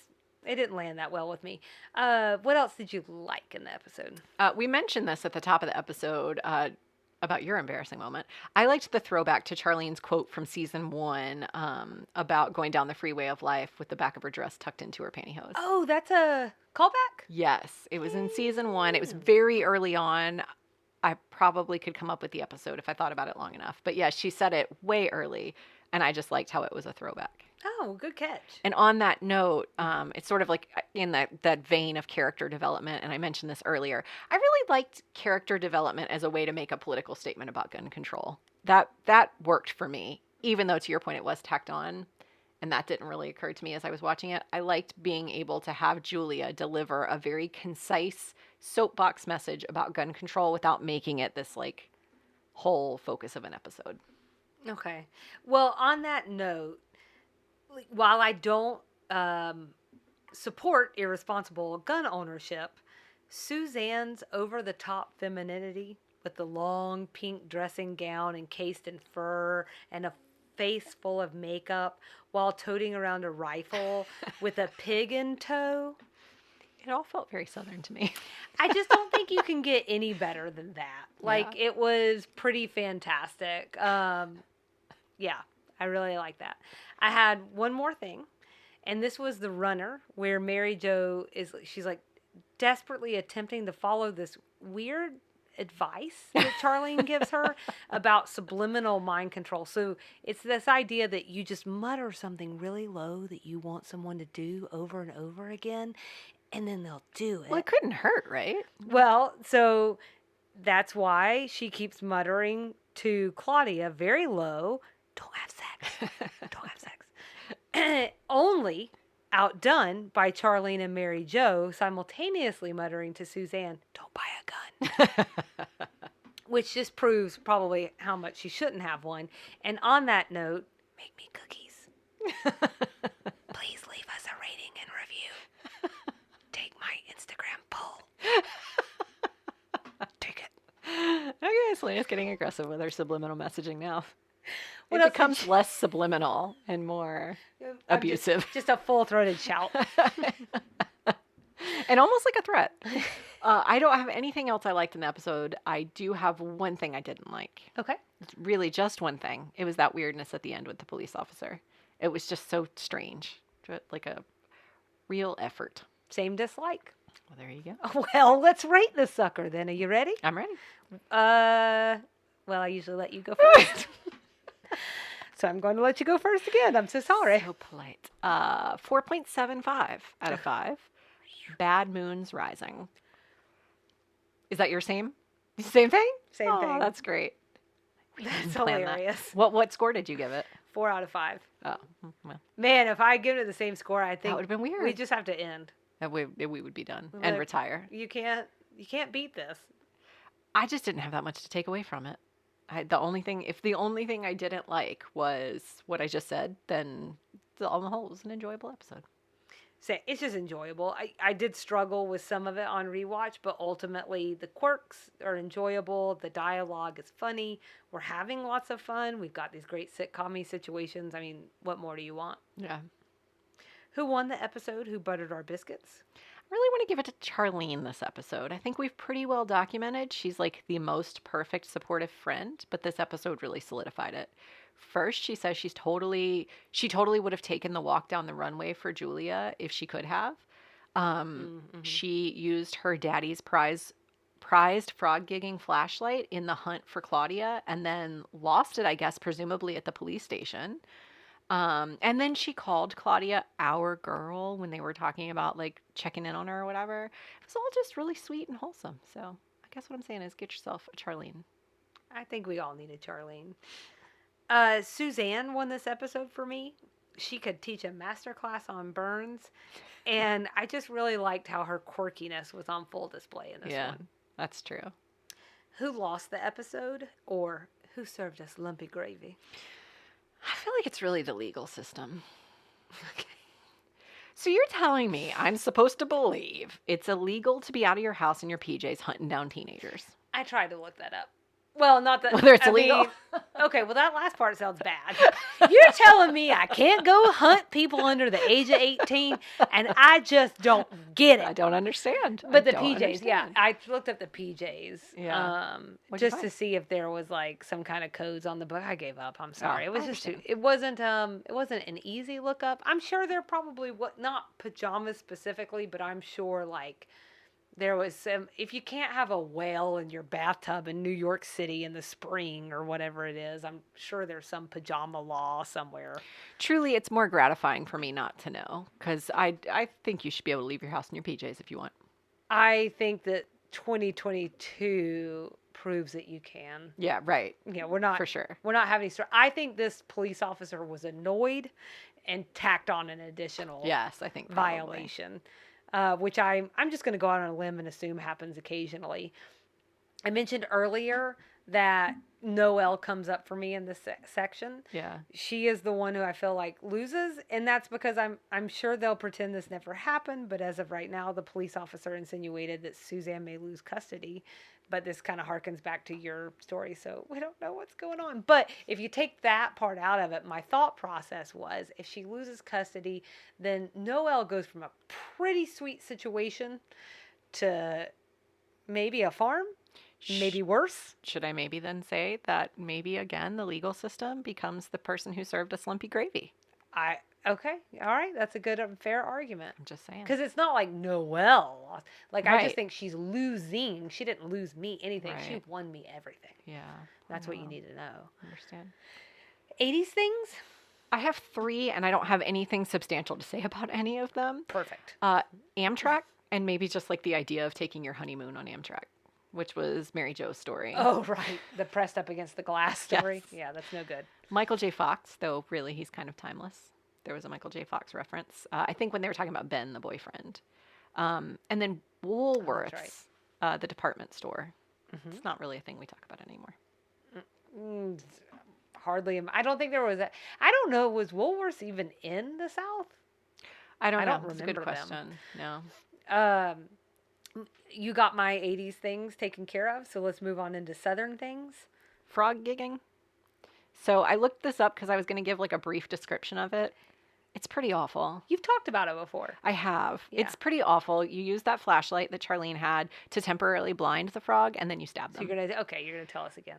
didn't land that well with me. What else did you like in the episode? We mentioned this at the top of the episode about your embarrassing moment. I liked the throwback to Charlene's quote from season 1 about going down the freeway of life with the back of her dress tucked into her pantyhose. Oh, that's a callback? Yes, it was in season 1. It was very early on. I probably could come up with the episode if I thought about it long enough. But yeah, she said it way early, and I just liked how it was a throwback. Oh, good catch. And on that note, it's sort of like in that vein of character development, and I mentioned this earlier, I really liked character development as a way to make a political statement about gun control. That worked for me, even though, to your point, it was tacked on, and that didn't really occur to me as I was watching it. I liked being able to have Julia deliver a very concise soapbox message about gun control without making it this like whole focus of an episode. Okay. Well, on that note, while I don't support irresponsible gun ownership, Suzanne's over-the-top femininity with the long pink dressing gown encased in fur and a face full of makeup while toting around a rifle with a pig in tow. It all felt very Southern to me. I just don't think you can get any better than that. Like, Yeah. It was pretty fantastic. Yeah, I really like that. I had one more thing, and this was the runner where Mary Jo she's like desperately attempting to follow this weird advice that Charlene gives her about subliminal mind control. So it's this idea that you just mutter something really low that you want someone to do over and over again, and then they'll do it. Well, it couldn't hurt, right? Well, so that's why she keeps muttering to Claudia very low, don't have sex. Don't have sex. Only outdone by Charlene and Mary Jo simultaneously muttering to Suzanne, don't buy a gun. Which just proves probably how much she shouldn't have one. And on that note, make me cookies. Please leave us a rating and review. Take my Instagram poll. Take it. Okay, Selena's getting aggressive with her subliminal messaging now. What It else did becomes less subliminal and more abusive. Just a full-throated shout. And almost like a threat. I don't have anything else I liked in the episode. I do have one thing I didn't like. Okay. It's really just one thing. It was that weirdness at the end with the police officer. It was just so strange. Like a real effort. Same dislike. Well, there you go. Well, let's rate this sucker then. Are you ready? I'm ready. Well, I usually let you go first. So I'm going to let you go first again. I'm so sorry. So polite. 4.75 out of 5. Bad Moons Rising. Is that your same? Same thing? Same Oh, thing. that's great. That's Plan that. hilarious. What score did you give it? 4 out of 5. Oh, well, Man, if I give it the same score, I that think would have been weird. we just have to end. We would be done We'd be and like, retire. You can't beat this. I just didn't have that much to take away from it. If the only thing I didn't like was what I just said, then on the whole, it was an enjoyable episode. So it's just enjoyable. I did struggle with some of it on rewatch, but ultimately the quirks are enjoyable. The dialogue is funny. We're having lots of fun. We've got these great sitcom-y situations. I mean, what more do you want? Yeah. Who won the episode? Who buttered our biscuits? Really want to give it to Charlene this episode. I think we've pretty well documented she's like the most perfect supportive friend, but this episode really solidified it. First, she says she totally would have taken the walk down the runway for Julia if she could have. She used her daddy's prized frog gigging flashlight in the hunt for Claudia and then lost it, I guess, presumably at the police station. And then she called Claudia our girl when they were talking about like checking in on her or whatever. It was all just really sweet and wholesome. So I guess what I'm saying is get yourself a Charlene. I think we all need a Charlene. Suzanne won this episode for me. She could teach a master class on burns. And I just really liked how her quirkiness was on full display in this one. That's true. Who lost the episode or who served us lumpy gravy? I feel like it's really the legal system. Okay. So you're telling me I'm supposed to believe it's illegal to be out of your house in your PJs hunting down teenagers? I tried to look that up. Well, not that. Whether it's illegal? Okay, well, that last part sounds bad. You're telling me I can't go hunt people under the age of 18, and I just don't get it. I don't understand. But the PJs, yeah. I looked up the PJs just to see if there was like some kind of codes on the book. I gave up. I'm sorry. It was just it wasn't an easy lookup. I'm sure there probably not pajamas specifically, but I'm sure like there was some, if you can't have a whale in your bathtub in New York City in the spring or whatever it is, I'm sure there's some pajama law somewhere. Truly, it's more gratifying for me not to know because I think you should be able to leave your house in your PJs if you want. I think that 2022 proves that you can. Yeah, right. Yeah, we're not. For sure. We're not having. I think this police officer was annoyed and tacked on an additional I think probably. violation. Which I'm just going to go out on a limb and assume happens occasionally. I mentioned earlier that Noelle comes up for me in this section. Yeah. She is the one who I feel like loses, and that's because I'm sure they'll pretend this never happened, but as of right now, the police officer insinuated that Suzanne may lose custody. But this kind of harkens back to your story, so we don't know what's going on. But if you take that part out of it, my thought process was if she loses custody, then Noelle goes from a pretty sweet situation to maybe a farm, maybe worse. Should I maybe then say that maybe, again, the legal system becomes the person who served us lumpy gravy? Okay, all right, that's a good, fair argument. I'm just saying. Because it's not like Noelle lost. Like, Right. I just think she's losing. She didn't lose me anything. Right. She won me everything. Yeah. That's what you need to know. Understand. 80s things? I have 3, and I don't have anything substantial to say about any of them. Perfect. Amtrak, and maybe just like the idea of taking your honeymoon on Amtrak, which was Mary Jo's story. Oh, right. The pressed up against the glass story. Yes. Yeah, that's no good. Michael J. Fox, though really he's kind of timeless. There was a Michael J. Fox reference. I think when they were talking about Ben, the boyfriend. And then Woolworth's, the department store. Mm-hmm. It's not really a thing we talk about anymore. Hardly. I don't think there was a... I don't know. Was Woolworth's even in the South? I don't know. Remember It's a good question. them. No. You got my 80s things taken care of, so let's move on into Southern things. Frog gigging. So I looked this up because I was going to give like a brief description of it. It's pretty awful. You've talked about it before. I have. Yeah. It's pretty awful. You use that flashlight that Charlene had to temporarily blind the frog, and then you stab them. So you're gonna tell us again.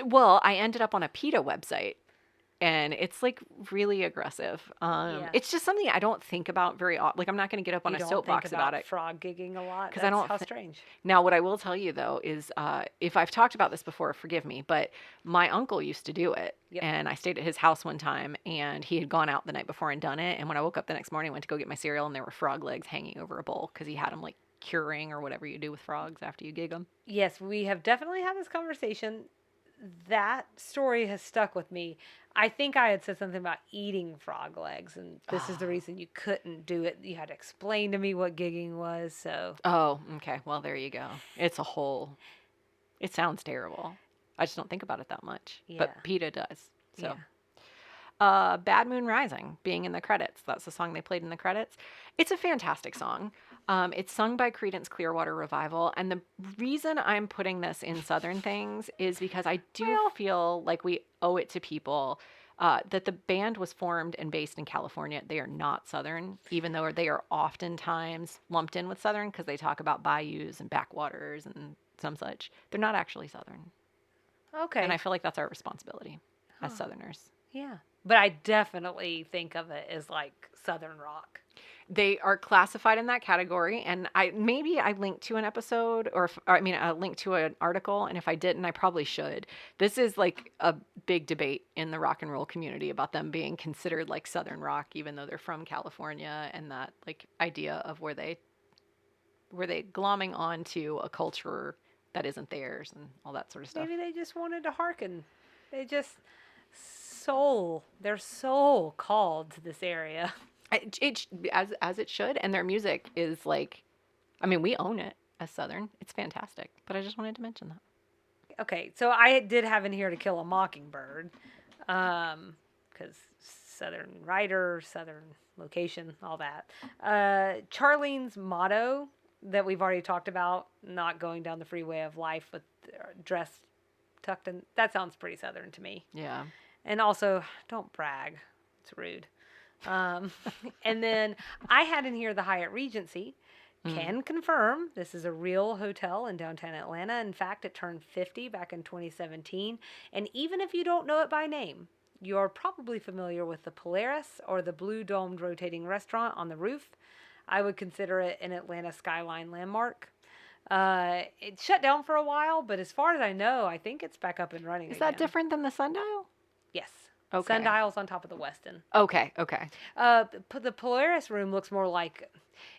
Well, I ended up on a PETA website, and it's like really aggressive. It's just something I don't think about very often. Like I'm not going to get up on a soapbox about it. Frog gigging a lot because I don't. How strange. Now, what I will tell you though is, if I've talked about this before, forgive me, but my uncle used to do it, and I stayed at his house one time, and he had gone out the night before and done it. And when I woke up the next morning, I went to go get my cereal, and there were frog legs hanging over a bowl because he had them like curing or whatever you do with frogs after you gig them. Yes, we have definitely had this conversation. That story has stuck with me. I think I had said something about eating frog legs, and this is the reason you couldn't do it. You had to explain to me what gigging was, so... Oh, okay. Well, there you go. It's a whole... It sounds terrible. I just don't think about it that much. Yeah. But PETA does, so... Yeah. Bad Moon Rising, being in the credits. That's the song they played in the credits. It's a fantastic song. It's sung by Creedence Clearwater Revival. And the reason I'm putting this in Southern Things is because I do feel like we owe it to people that the band was formed and based in California. They are not Southern, even though they are oftentimes lumped in with Southern because they talk about bayous and backwaters and some such. They're not actually Southern. Okay. And I feel like that's our responsibility as Huh. Southerners. Yeah. But I definitely think of it as like Southern rock. They are classified in that category, and I linked to an episode, a link to an article, and if I didn't, I probably should. This is like a big debate in the rock and roll community about them being considered like Southern rock, even though they're from California, and that like idea of were they glomming onto a culture that isn't theirs and all that sort of stuff. Maybe they just wanted to hearken. They just their soul called to this area. As it should, and their music is like, I mean, we own it as Southern. It's fantastic, but I just wanted to mention that. Okay, so I did have in here To Kill a Mockingbird, because Southern writer, Southern location, all that. Charlene's motto that we've already talked about, not going down the freeway of life with dress tucked in, that sounds pretty Southern to me. Yeah. And also, don't brag. It's rude. And then I had in here the Hyatt Regency. Can confirm this is a real hotel in downtown Atlanta. In fact, it turned 50 back in 2017. And even if you don't know it by name, you're probably familiar with the Polaris or the blue domed rotating restaurant on the roof. I would consider it an Atlanta skyline landmark. It shut down for a while, but as far as I know, I think it's back up and running Is again. that different than the sundial? Yes. Okay. Sundial's on top of the Westin. Okay. The Polaris room looks more like,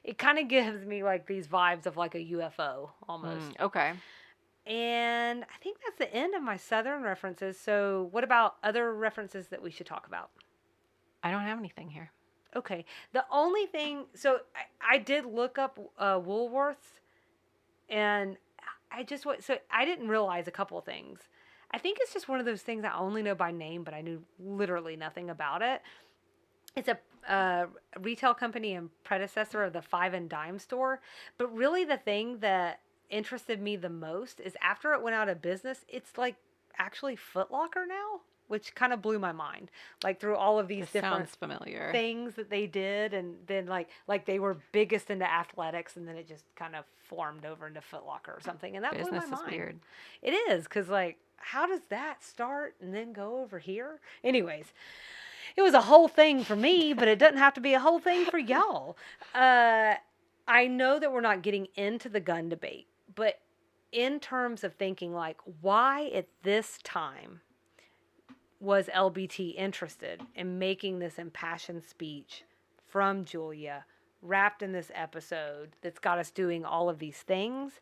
it kind of gives me like these vibes of like a UFO almost. Okay. And I think that's the end of my Southern references. So what about other references that we should talk about? I don't have anything here. Okay. The only thing, so I did look up Woolworths, and I didn't realize a couple of things. I think it's just one of those things I only know by name, but I knew literally nothing about it. It's a retail company and predecessor of the Five and Dime store. But really the thing that interested me the most is after it went out of business, it's like actually Foot Locker now, which kind of blew my mind. Like through all of these This different sounds familiar. things that they did, and then like they were biggest into athletics, and then it just kind of formed over into Foot Locker or something, and that blew Business my is mind. weird. It is, because like how does that start and then go over here? Anyways, it was a whole thing for me, but it doesn't have to be a whole thing for y'all. I know that we're not getting into the gun debate, but in terms of thinking like why at this time was LBT interested in making this impassioned speech from Julia wrapped in this episode that's got us doing all of these things.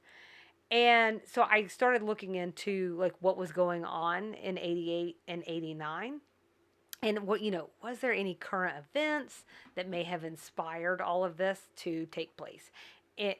And so I started looking into like what was going on in 88 and 89. And what, was there any current events that may have inspired all of this to take place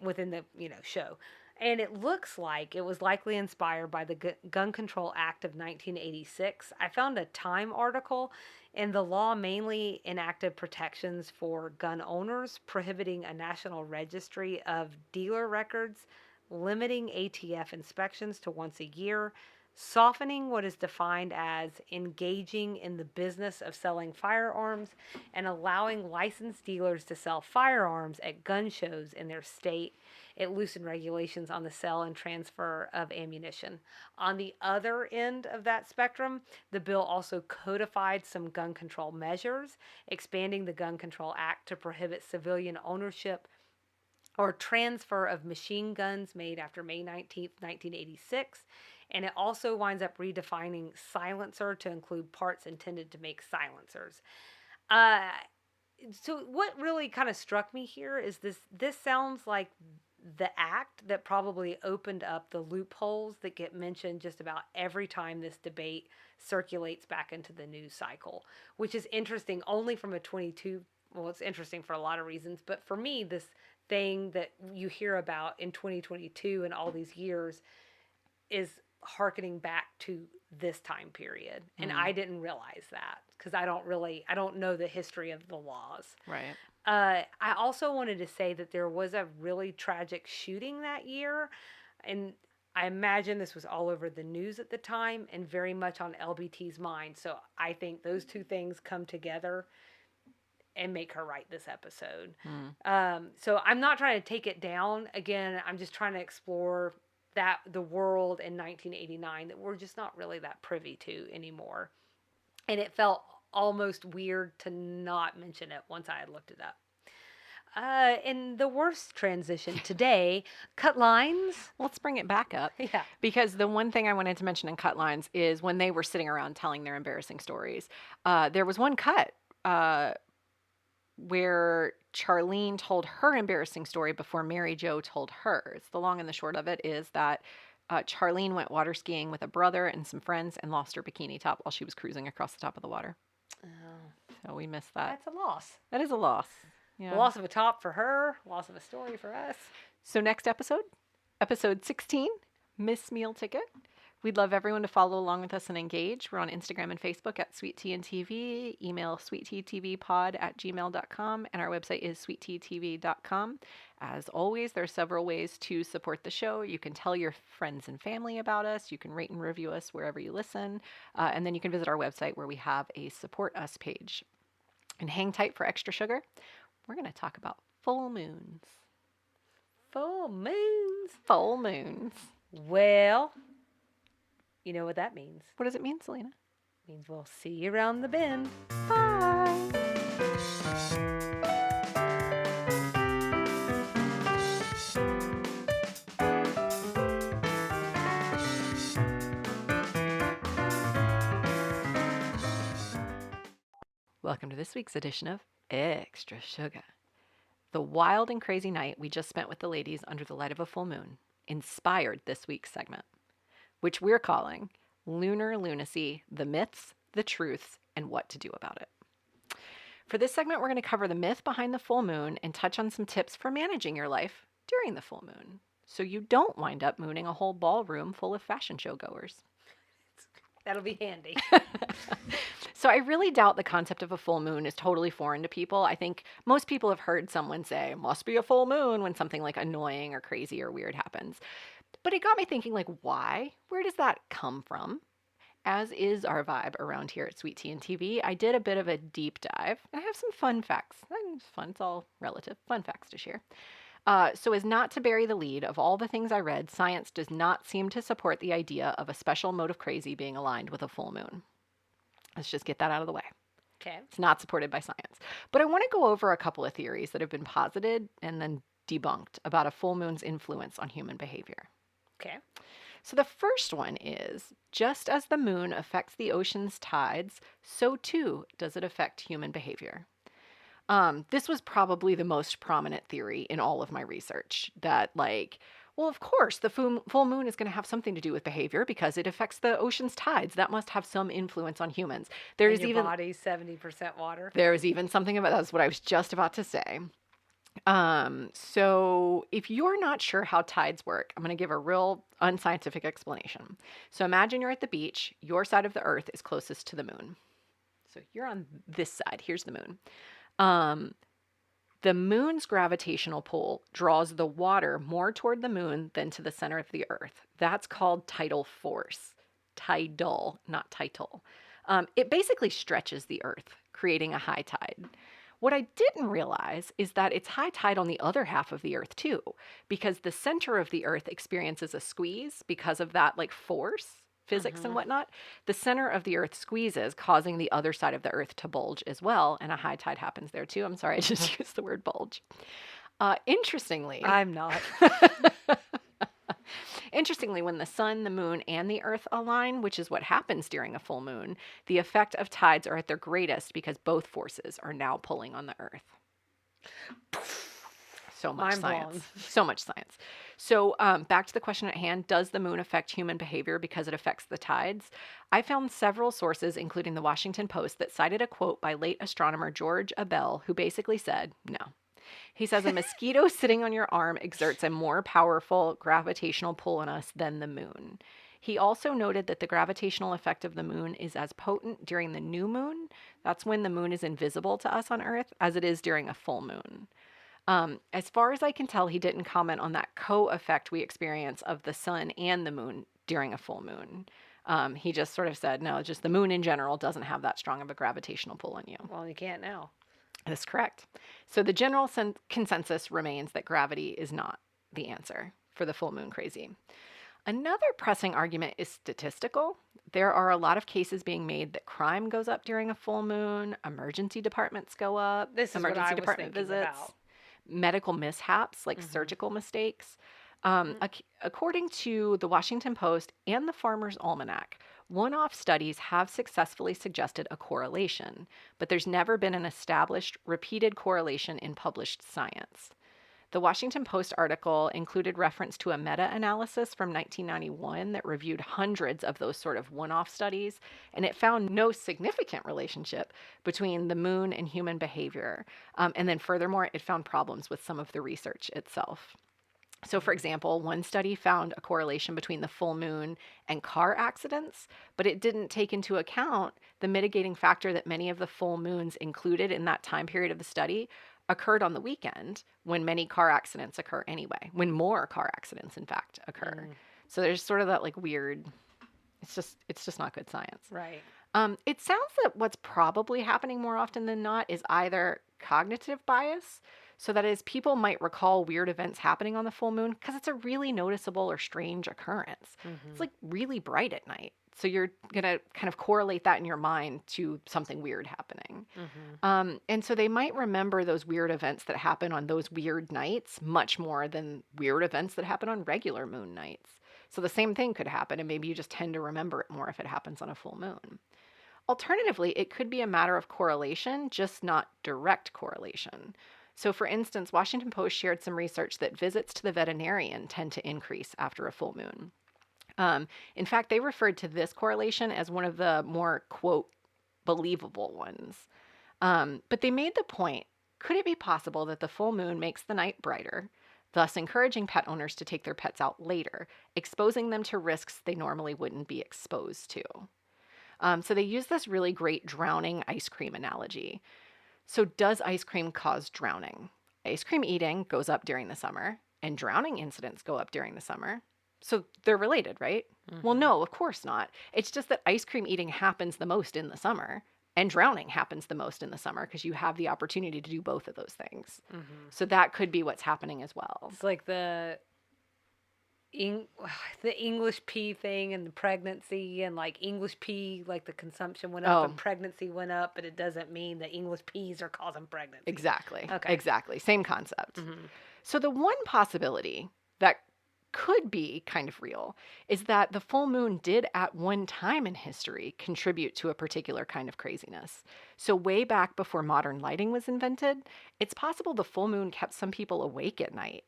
within the, show? And it looks like it was likely inspired by the Gun Control Act of 1986. I found a Time article, and the law mainly enacted protections for gun owners, prohibiting a national registry of dealer records, limiting ATF inspections to once a year, softening what is defined as engaging in the business of selling firearms, and allowing licensed dealers to sell firearms at gun shows in their state. It loosened regulations on the sale and transfer of ammunition. On the other end of that spectrum, the bill also codified some gun control measures, expanding the Gun Control Act to prohibit civilian ownership or transfer of machine guns made after May 19th, 1986. And it also winds up redefining silencer to include parts intended to make silencers. So what really kind of struck me here is this sounds like the act that probably opened up the loopholes that get mentioned just about every time this debate circulates back into the news cycle, which is interesting only from a 22. Well, it's interesting for a lot of reasons, but for me, this thing that you hear about in 2022 and all these years is hearkening back to this time period. And I didn't realize that because I don't know the history of the laws. Right. I also wanted to say that there was a really tragic shooting that year, and I imagine this was all over the news at the time and very much on LBT's mind. So I think those two things come together and make her write this episode. So I'm not trying to take it down. Again, I'm just trying to explore that the world in 1989 that we're just not really that privy to anymore. And it felt almost weird to not mention it once I had looked it up. In the worst transition today, cut lines. Let's bring it back up. Yeah. Because the one thing I wanted to mention in cut lines is when they were sitting around telling their embarrassing stories, there was one cut where Charlene told her embarrassing story before Mary Jo told hers. The long and the short of it is that Charlene went water skiing with a brother and some friends and lost her bikini top while she was cruising across the top of the water. Oh, So we missed that. that's a loss. That is a loss. Yeah. A loss of a top for her, loss of a story for us. So next episode, episode 16, Miss Meal Ticket. We'd love everyone to follow along with us and engage. We're on Instagram and Facebook at Sweet Tea and TV. Email sweetteatvpod@gmail.com, and our website is sweetteatv.com. As always, there are several ways to support the show. You can tell your friends and family about us. You can rate and review us wherever you listen. And then you can visit our website where we have a Support Us page. And hang tight for extra sugar. We're going to talk about full moons. Full moons. Full moons. Well, you know what that means. What does it mean, Salina? It means we'll see you around the bend. Bye. Welcome to this week's edition of Extra Sugar. The wild and crazy night we just spent with the ladies under the light of a full moon inspired this week's segment, which we're calling Lunar Lunacy, the myths, the truths, and what to do about it. For this segment, we're going to cover the myth behind the full moon and touch on some tips for managing your life during the full moon so you don't wind up mooning a whole ballroom full of fashion show goers. That'll be handy. So I really doubt the concept of a full moon is totally foreign to people. I think most people have heard someone say, must be a full moon when something like annoying or crazy or weird happens. But it got me thinking, like, why? Where does that come from? As is our vibe around here at Sweet Tea and TV, I did a bit of a deep dive. And I have some fun facts. It's fun, it's all relative. Fun facts to share. So as not to bury the lead, of all the things I read, science does not seem to support the idea of a special mode of crazy being aligned with a full moon. Let's just get that out of the way. Okay. It's not supported by science. But I want to go over a couple of theories that have been posited and then debunked about a full moon's influence on human behavior. Okay. So the first one is, just as the moon affects the ocean's tides, so too does it affect human behavior. This was probably the most prominent theory in all of my research, that like, well, of course, the full moon is going to have something to do with behavior because it affects the ocean's tides. That must have some influence on humans. There's your body's 70% water. There is even something about that's what I was just about to say. So if you're not sure how tides work, I'm going to give a real unscientific explanation. So imagine you're at the beach. Your side of the earth is closest to the moon. So you're on this side. Here's the moon. The moon's gravitational pull draws the water more toward the moon than to the center of the earth. That's called tidal force. Tidal, not tidal. It basically stretches the earth, creating a high tide. What I didn't realize is that it's high tide on the other half of the earth too, because the center of the earth experiences a squeeze because of that like force, physics and whatnot. The center of the earth squeezes, causing the other side of the earth to bulge as well, and a high tide happens there too. I'm sorry, I just used the word bulge. Interestingly, I'm not. Interestingly, when the sun, the moon, and the earth align, which is what happens during a full moon, the effect of tides are at their greatest because both forces are now pulling on the earth. So much Mind science. blown. So much science. So back to the question at hand, does the moon affect human behavior because it affects the tides? I found several sources, including the Washington Post, that cited a quote by late astronomer George Abell, who basically said, no. He says a mosquito sitting on your arm exerts a more powerful gravitational pull on us than the moon. He also noted that the gravitational effect of the moon is as potent during the new moon, that's when the moon is invisible to us on Earth, as it is during a full moon. As far as I can tell, he didn't comment on that co-effect we experience of the sun and the moon during a full moon. He just sort of said, no, just the moon in general doesn't have that strong of a gravitational pull on you. Well, you can't now. That's correct. So the general consensus remains that gravity is not the answer for the full moon crazy. Another pressing argument is statistical. There are a lot of cases being made that crime goes up during a full moon, emergency departments go up, This is emergency what I was department thinking visits, about. medical mishaps like surgical mistakes. According to the Washington Post and the Farmer's Almanac, one-off studies have successfully suggested a correlation, but there's never been an established, repeated correlation in published science. The Washington Post article included reference to a meta-analysis from 1991 that reviewed hundreds of those sort of one-off studies, and it found no significant relationship between the moon and human behavior. And then furthermore, it found problems with some of the research itself. So, for example, one study found a correlation between the full moon and car accidents, but it didn't take into account the mitigating factor that many of the full moons included in that time period of the study occurred on the weekend when many car accidents occur anyway, when more car accidents, in fact, occur. So there's sort of that like weird, it's just not good science. Right. It sounds that what's probably happening more often than not is either cognitive bias. So that is, people might recall weird events happening on the full moon because it's a really noticeable or strange occurrence. It's like really bright at night. So you're going to kind of correlate that in your mind to something weird happening. And so they might remember those weird events that happen on those weird nights much more than weird events that happen on regular moon nights. So the same thing could happen, and maybe you just tend to remember it more if it happens on a full moon. Alternatively, it could be a matter of correlation, just not direct correlation. So, for instance, Washington Post shared some research that visits to the veterinarian tend to increase after a full moon. In fact, they referred to this correlation as one of the more, quote, believable ones. But they made the point, could it be possible that the full moon makes the night brighter, thus encouraging pet owners to take their pets out later, exposing them to risks they normally wouldn't be exposed to? So they use this really great drowning ice cream analogy. So does ice cream cause drowning? Ice cream eating goes up during the summer, and drowning incidents go up during the summer. So they're related, right? Well, no, of course not. It's just that ice cream eating happens the most in the summer, and drowning happens the most in the summer because you have the opportunity to do both of those things. So that could be what's happening as well. It's like the English pea thing and the pregnancy, and like English pea, like the consumption went up and pregnancy went up, but it doesn't mean that English peas are causing pregnancy. Exactly. Okay. Exactly. Same concept. So the one possibility that could be kind of real is that the full moon did at one time in history contribute to a particular kind of craziness. So way back before modern lighting was invented, it's possible the full moon kept some people awake at night.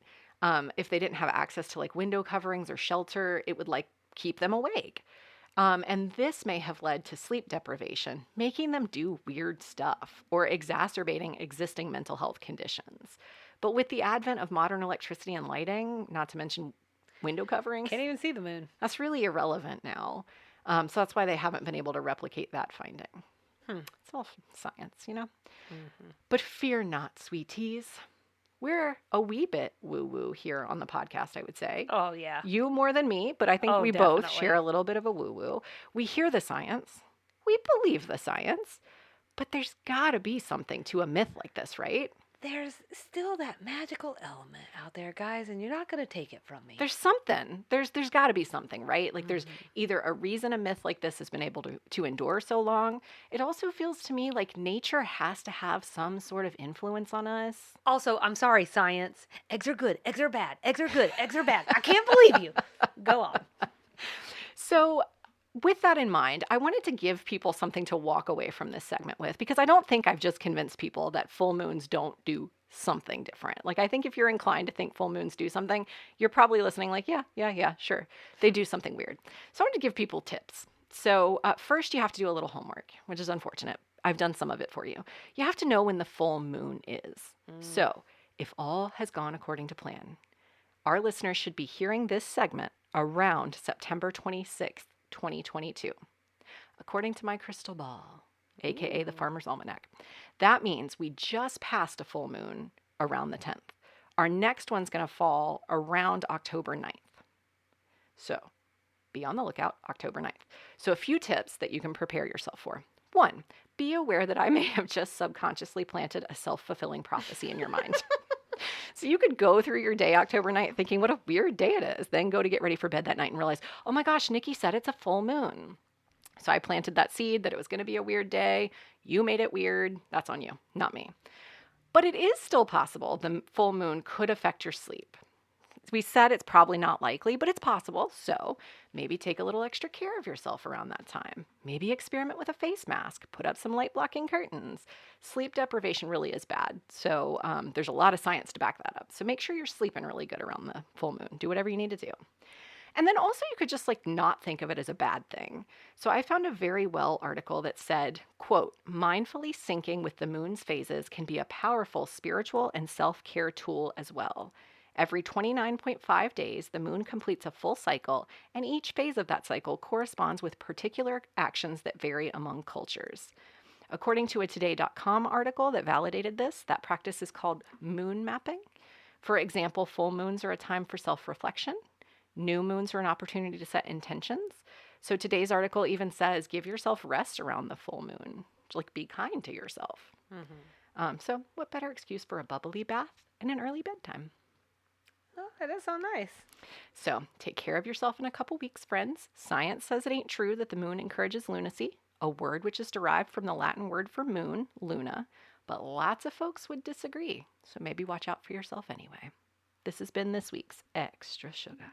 If they didn't have access to like window coverings or shelter, it would like keep them awake. And this may have led to sleep deprivation, making them do weird stuff or exacerbating existing mental health conditions. But with the advent of modern electricity and lighting, not to mention window coverings, Can't even see the moon. that's really irrelevant now. So that's why they haven't been able to replicate that finding. It's all science, you know? But fear not, sweeties. We're a wee bit woo-woo here on the podcast, I would say. Oh, yeah. You more than me, but I think we both definitely. share a little bit of a woo-woo. We hear the science. We believe the science. But there's got to be something to a myth like this, right? There's still that magical element out there, guys, and you're not going to take it from me. There's something. There's got to be something, right? Like there's either a reason a myth like this has been able to endure so long. It also feels to me like nature has to have some sort of influence on us. Also, I'm sorry, science. Eggs are good. Eggs are bad. Eggs are good. Eggs are bad. I can't believe you. Go on. So with that in mind, I wanted to give people something to walk away from this segment with, because I don't think I've just convinced people that full moons don't do something different. Like, I think if you're inclined to think full moons do something, you're probably listening like, yeah, sure. They do something weird. So I wanted to give people tips. So first, you have to do a little homework, which is unfortunate. I've done some of it for you. You have to know when the full moon is. So if all has gone according to plan, our listeners should be hearing this segment around September 26th, 2022, according to my crystal ball, aka the Farmer's Almanac. That means we just passed a full moon around the 10th. Our next one's going to fall around October 9th. So be on the lookout, October 9th. So a few tips that you can prepare yourself for. 1, be aware that I may have just subconsciously planted a self-fulfilling prophecy in your mind. So you could go through your day October 9th thinking, what a weird day it is. Then go to get ready for bed that night and realize, oh my gosh, Nikki said it's a full moon. So I planted that seed that it was going to be a weird day. You made it weird. That's on you, not me. But it is still possible the full moon could affect your sleep. We said it's probably not likely, but it's possible. So maybe take a little extra care of yourself around that time. Maybe experiment with a face mask. Put up some light blocking curtains. Sleep deprivation really is bad. So there's a lot of science to back that up. So make sure you're sleeping really good around the full moon. Do whatever you need to do. And then also you could just not think of it as a bad thing. So I found a very well article that said, quote, mindfully syncing with the moon's phases can be a powerful spiritual and self-care tool as well. Every 29.5 days, the moon completes a full cycle, and each phase of that cycle corresponds with particular actions that vary among cultures. According to a Today.com article that validated this, that practice is called moon mapping. For example, full moons are a time for self-reflection. New moons are an opportunity to set intentions. So today's article even says, give yourself rest around the full moon. Be kind to yourself. Mm-hmm. So what better excuse for a bubbly bath and an early bedtime? Oh, that does sound nice. So take care of yourself in a couple weeks, friends. Science says it ain't true that the moon encourages lunacy, a word which is derived from the Latin word for moon, luna, but lots of folks would disagree. So maybe watch out for yourself anyway. This has been this week's Extra Sugar.